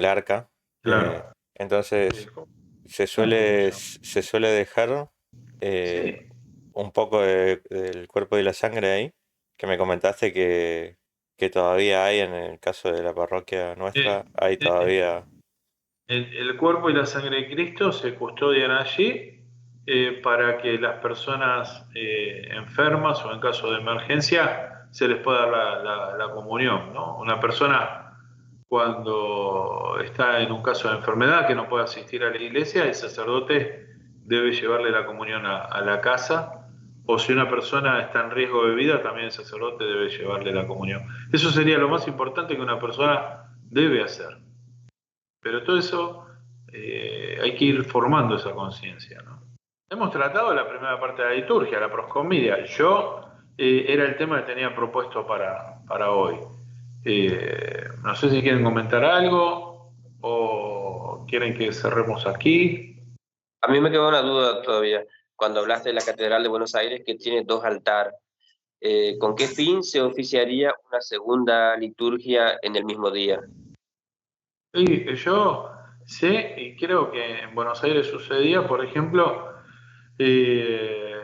arca. Claro. Entonces se suele dejar Sí. un poco del cuerpo y la sangre ahí, que me comentaste que todavía hay en el caso de la parroquia nuestra, hay Eh, todavía. el cuerpo y la sangre de Cristo se custodian allí para que las personas enfermas o en caso de emergencia se les pueda dar la comunión, ¿no? Una persona cuando está en un caso de enfermedad que no puede asistir a la iglesia, el sacerdote debe llevarle la comunión a la casa, o si una persona está en riesgo de vida, también el sacerdote debe llevarle la comunión. Eso sería lo más importante que una persona debe hacer. Pero todo eso hay que ir formando esa conciencia, ¿no? Hemos tratado la primera parte de la liturgia, la proscomidia. Yo era el tema que tenía propuesto para hoy. No sé si quieren comentar algo o quieren que cerremos aquí. A mí me quedó una duda todavía. Cuando hablaste de la Catedral de Buenos Aires, que tiene dos altares, ¿con qué fin se oficiaría una segunda liturgia en el mismo día? Y yo Sí, y creo que en Buenos Aires sucedía, por ejemplo, eh,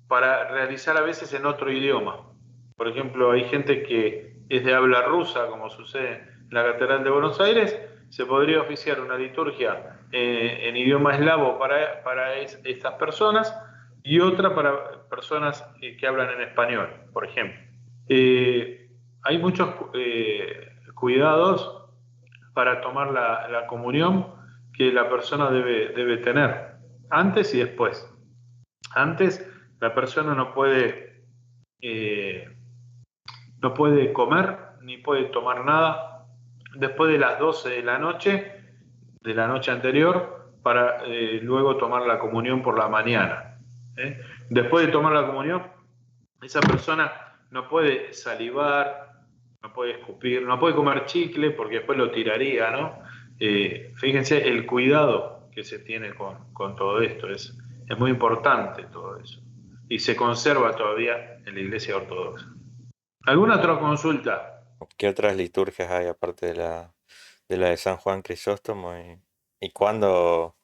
para realizar a veces en otro idioma. Por ejemplo, hay gente que es de habla rusa, como sucede en la Catedral de Buenos Aires, se podría oficiar una liturgia en idioma eslavo para estas personas y otra para personas que hablan en español, por ejemplo. Hay muchos cuidados para tomar la comunión que la persona debe tener, antes y después. Antes, la persona eh, no puede comer ni puede tomar nada después de las 12 de la noche anterior, para luego tomar la comunión por la mañana. ¿Eh? Después de tomar la comunión, esa persona no puede salivar, no puede escupir, no puede comer chicle porque después lo tiraría, ¿no? Fíjense el cuidado que se tiene con todo esto, es muy importante todo eso. Y se conserva todavía en la Iglesia Ortodoxa. ¿Alguna otra consulta? ¿Qué otras liturgias hay aparte de la de San Juan Crisóstomo? Y cuándo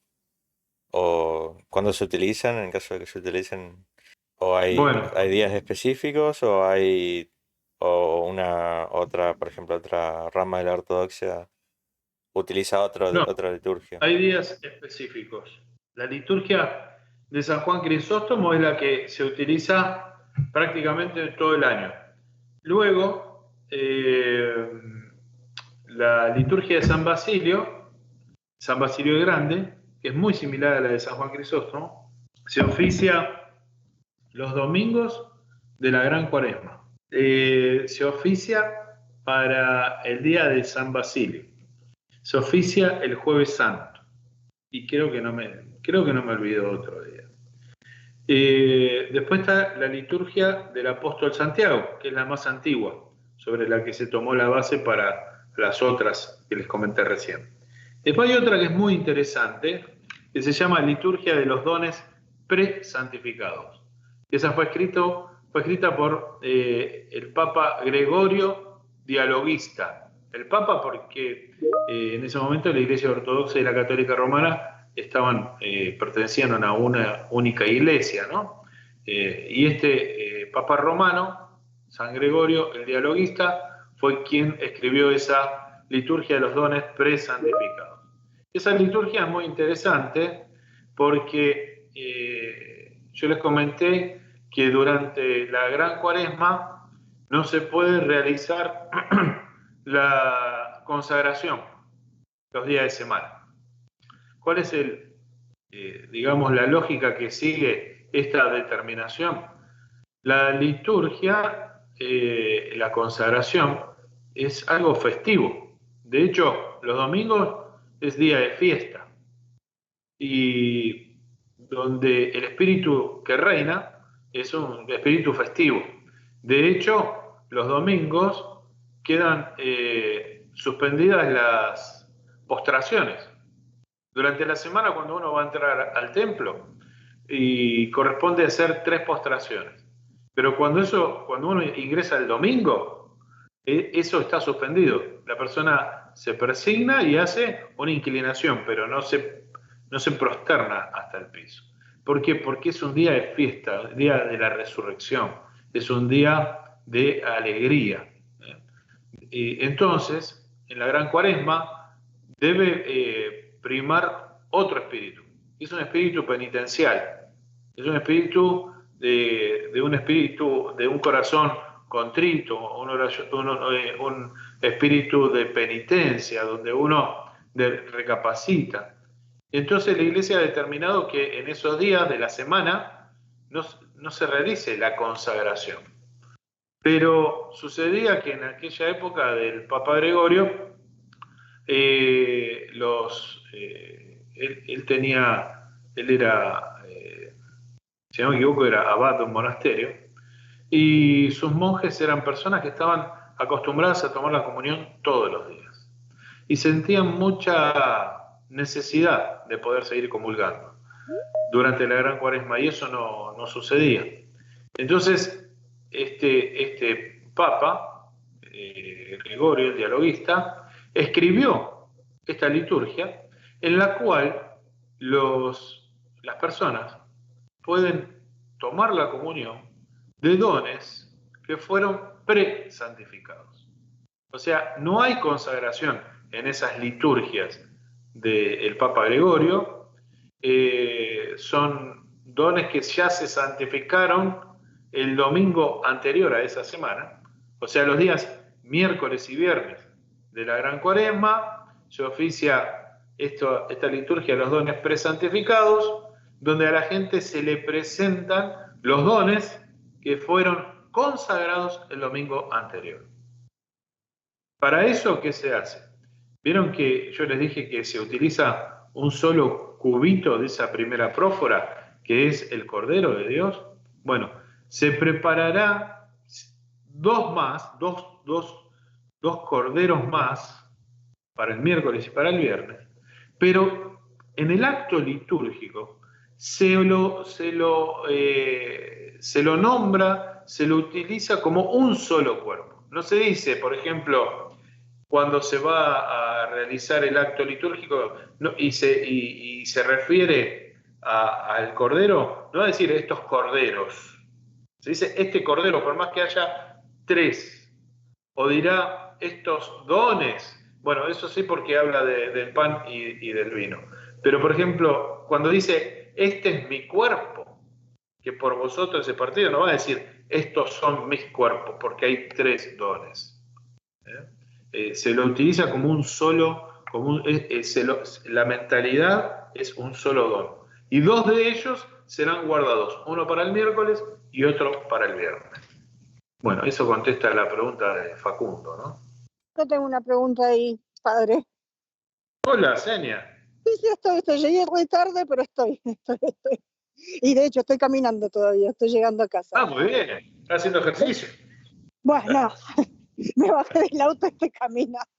se utilizan, en caso de que se utilicen? ¿O Bueno, hay días específicos o una otra, por ejemplo, otra rama de la ortodoxia utiliza no, otra liturgia? hay días específicos. La liturgia de San Juan Crisóstomo es la que se utiliza prácticamente todo el año. Luego, la liturgia de San Basilio el Grande, que es muy similar a la de San Juan Crisóstomo, se oficia los domingos de la Gran Cuaresma. Se oficia para el día de San Basilio. Se oficia el Jueves Santo. Y creo que no me olvido otro día. Después está la liturgia del apóstol Santiago, que es la más antigua, sobre la que se tomó la base para las otras que les comenté recién. Después hay otra que es muy interesante, que se llama Liturgia de los Dones Presantificados. Esa fue escrita por el Papa Gregorio Dialoguista. El Papa porque en ese momento la Iglesia Ortodoxa y la Católica Romana pertenecían a una única iglesia, ¿no? Y este Papa romano, San Gregorio, el Dialoguista, fue quien escribió esa liturgia de los dones presantificados. Esa liturgia es muy interesante porque yo les comenté que durante la Gran Cuaresma no se puede realizar la consagración los días de semana. ¿Cuál es digamos, la lógica que sigue esta determinación? La liturgia, la consagración, es algo festivo. De hecho, los domingos es día de fiesta. Y donde el espíritu que reina es un espíritu festivo. De hecho, los domingos quedan suspendidas las postraciones. Durante la semana, cuando uno va a entrar al templo, y corresponde hacer 3 postraciones. Pero cuando uno ingresa el domingo, eso está suspendido. La persona se persigna y hace una inclinación, pero no se prosterna hasta el piso. ¿Por qué? Porque es un día de fiesta, un día de la resurrección, es un día de alegría. Y entonces, en la Gran Cuaresma, debe primar otro espíritu. Es un espíritu penitencial, es un espíritu de un corazón contrito, un espíritu de penitencia, donde uno recapacita. Entonces la Iglesia ha determinado que en esos días de la semana no se realice la consagración. Pero sucedía que en aquella época del Papa Gregorio, él era, si no me equivoco, era abad de un monasterio, y sus monjes eran personas que estaban acostumbradas a tomar la comunión todos los días, y sentían mucha necesidad de poder seguir comulgando durante la Gran Cuaresma, y eso no sucedía. Entonces, este Papa, Gregorio, el dialoguista, escribió esta liturgia en la cual las personas pueden tomar la comunión de dones que fueron pre-santificados. O sea, no hay consagración en esas liturgias del Papa Gregorio, son dones que ya se santificaron el domingo anterior a esa semana, o sea, los días miércoles y viernes de la Gran Cuaresma, se oficia esta liturgia de los dones presantificados, donde a la gente se le presentan los dones que fueron consagrados el domingo anterior. Para eso, ¿qué se hace? ¿Vieron que yo les dije que se utiliza un solo cubito de esa primera prófora, que es el Cordero de Dios? Bueno, se preparará dos corderos más para el miércoles y para el viernes, pero en el acto litúrgico se lo nombra, se lo utiliza como un solo cuerpo. No se dice, por ejemplo, cuando se va a realizar el acto litúrgico y se refiere al cordero, no va a decir estos corderos, se dice este cordero, por más que haya 3, o dirá estos dones. Bueno, eso sí, porque habla del pan y del vino. Pero, por ejemplo, cuando dice este es mi cuerpo, que por vosotros ese partido, no va a decir estos son mis cuerpos, porque hay 3 dones. Se lo utiliza como un solo, la mentalidad es un solo don. Y 2 de ellos serán guardados, uno para el miércoles y otro para el viernes. Bueno, eso contesta la pregunta de Facundo, ¿no? Yo tengo una pregunta ahí, padre. Hola, Senia. Sí, estoy. Llegué muy tarde, pero estoy. Y de hecho, estoy caminando todavía, estoy llegando a casa. Ah, muy bien. ¿Estás haciendo ejercicio? Bueno, me bajé del auto y estoy caminando.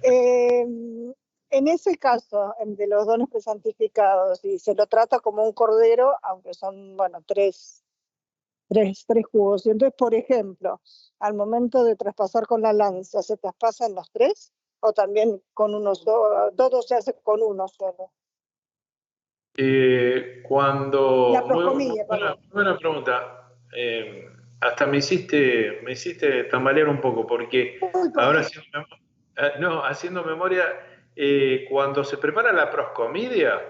En ese caso, de los dones presantificados, y se lo trata como un cordero, aunque son, bueno, tres jugos. Y entonces, por ejemplo, al momento de traspasar con la lanza, ¿se traspasan los 3? ¿O también con uno solo? Todo se hace con uno solo. Cuando... La proscomida, buena pregunta. Hasta me hiciste tambalear un poco, porque ahora haciendo memoria, cuando se prepara la proscomidia,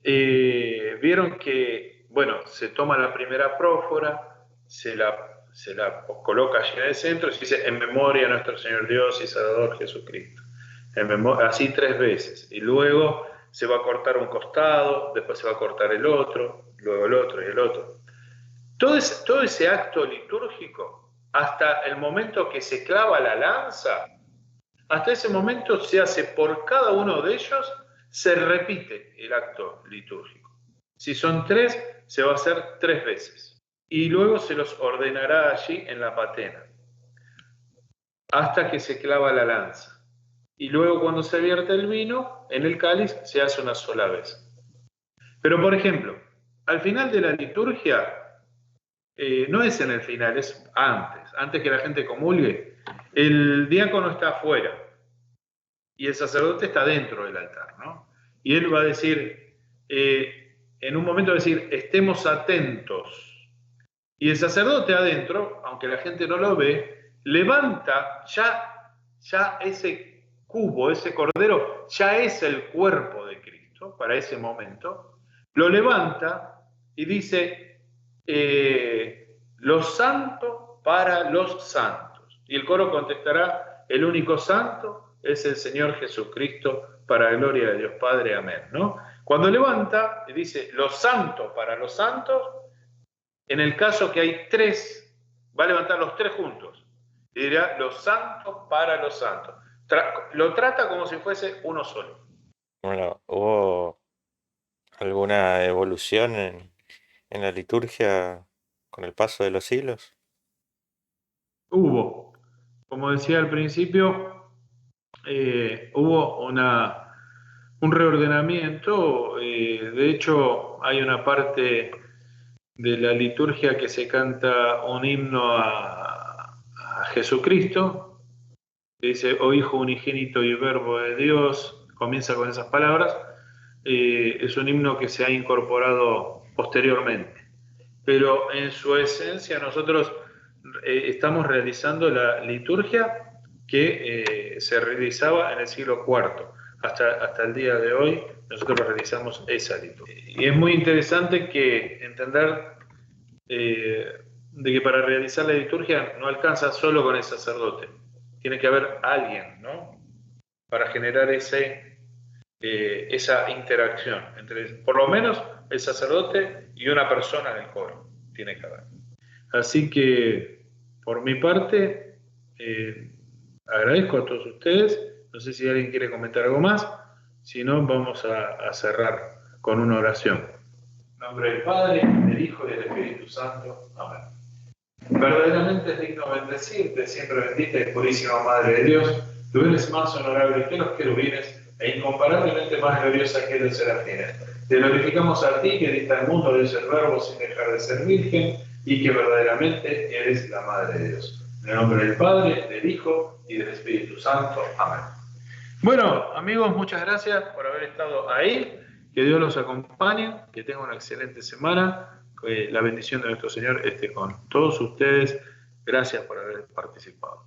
vieron que, bueno, se toma la primera prófora, se la coloca allí en el centro y se dice en memoria a nuestro Señor Dios y Salvador Jesucristo. Así 3 veces. Y luego se va a cortar un costado, después se va a cortar el otro, luego el otro y el otro. Todo ese acto litúrgico, hasta el momento que se clava la lanza, hasta ese momento se hace por cada uno de ellos, se repite el acto litúrgico. Si son 3, se va a hacer 3 veces. Y luego se los ordenará allí en la patena, hasta que se clava la lanza. Y luego cuando se vierte el vino, en el cáliz se hace una sola vez. Pero, por ejemplo, al final de la liturgia, no es en el final, es antes que la gente comulgue, el diácono está afuera y el sacerdote está dentro del altar, ¿no? Y él va a decir, en un momento va a decir, estemos atentos. Y el sacerdote adentro, aunque la gente no lo ve, levanta ya ese cubo, ese cordero, ya es el cuerpo de Cristo para ese momento, lo levanta y dice, los santos para los santos. Y el coro contestará, el único santo es el Señor Jesucristo, para la gloria de Dios Padre, amén, ¿no? Cuando levanta y dice, los santos para los santos, en el caso que hay 3, va a levantar los 3 juntos. Y dirá, los santos para los santos. Lo trata como si fuese uno solo. Bueno, ¿hubo alguna evolución en la liturgia con el paso de los siglos? Hubo, como decía al principio, hubo un reordenamiento. De hecho, hay una parte de la liturgia que se canta un himno a Jesucristo, que dice, oh Hijo unigénito y Verbo de Dios, comienza con esas palabras, es un himno que se ha incorporado posteriormente. Pero en su esencia nosotros estamos realizando la liturgia que se realizaba en el siglo IV. Hasta el día de hoy nosotros realizamos esa liturgia. Y es muy interesante que entender de que para realizar la liturgia no alcanza solo con el sacerdote, tiene que haber alguien, ¿no? Para generar esa interacción entre, por lo menos, el sacerdote y una persona en el coro, tiene que haber. Así que, por mi parte, agradezco a todos ustedes. No sé si alguien quiere comentar algo más. Si no, vamos a cerrar con una oración. En nombre del Padre, del Hijo y del Espíritu Santo. Amén. Verdaderamente es digno bendecirte, siempre bendita y purísima Madre de Dios. Tú eres más honorable que los querubines e incomparablemente más gloriosa que los serafines. Te glorificamos a ti que diste al mundo Dios el Verbo sin dejar de ser virgen y que verdaderamente eres la Madre de Dios. En el nombre del Padre, del Hijo y del Espíritu Santo. Amén. Bueno, amigos, muchas gracias por haber estado ahí. Que Dios los acompañe, que tengan una excelente semana. Que la bendición de nuestro Señor esté con todos ustedes. Gracias por haber participado.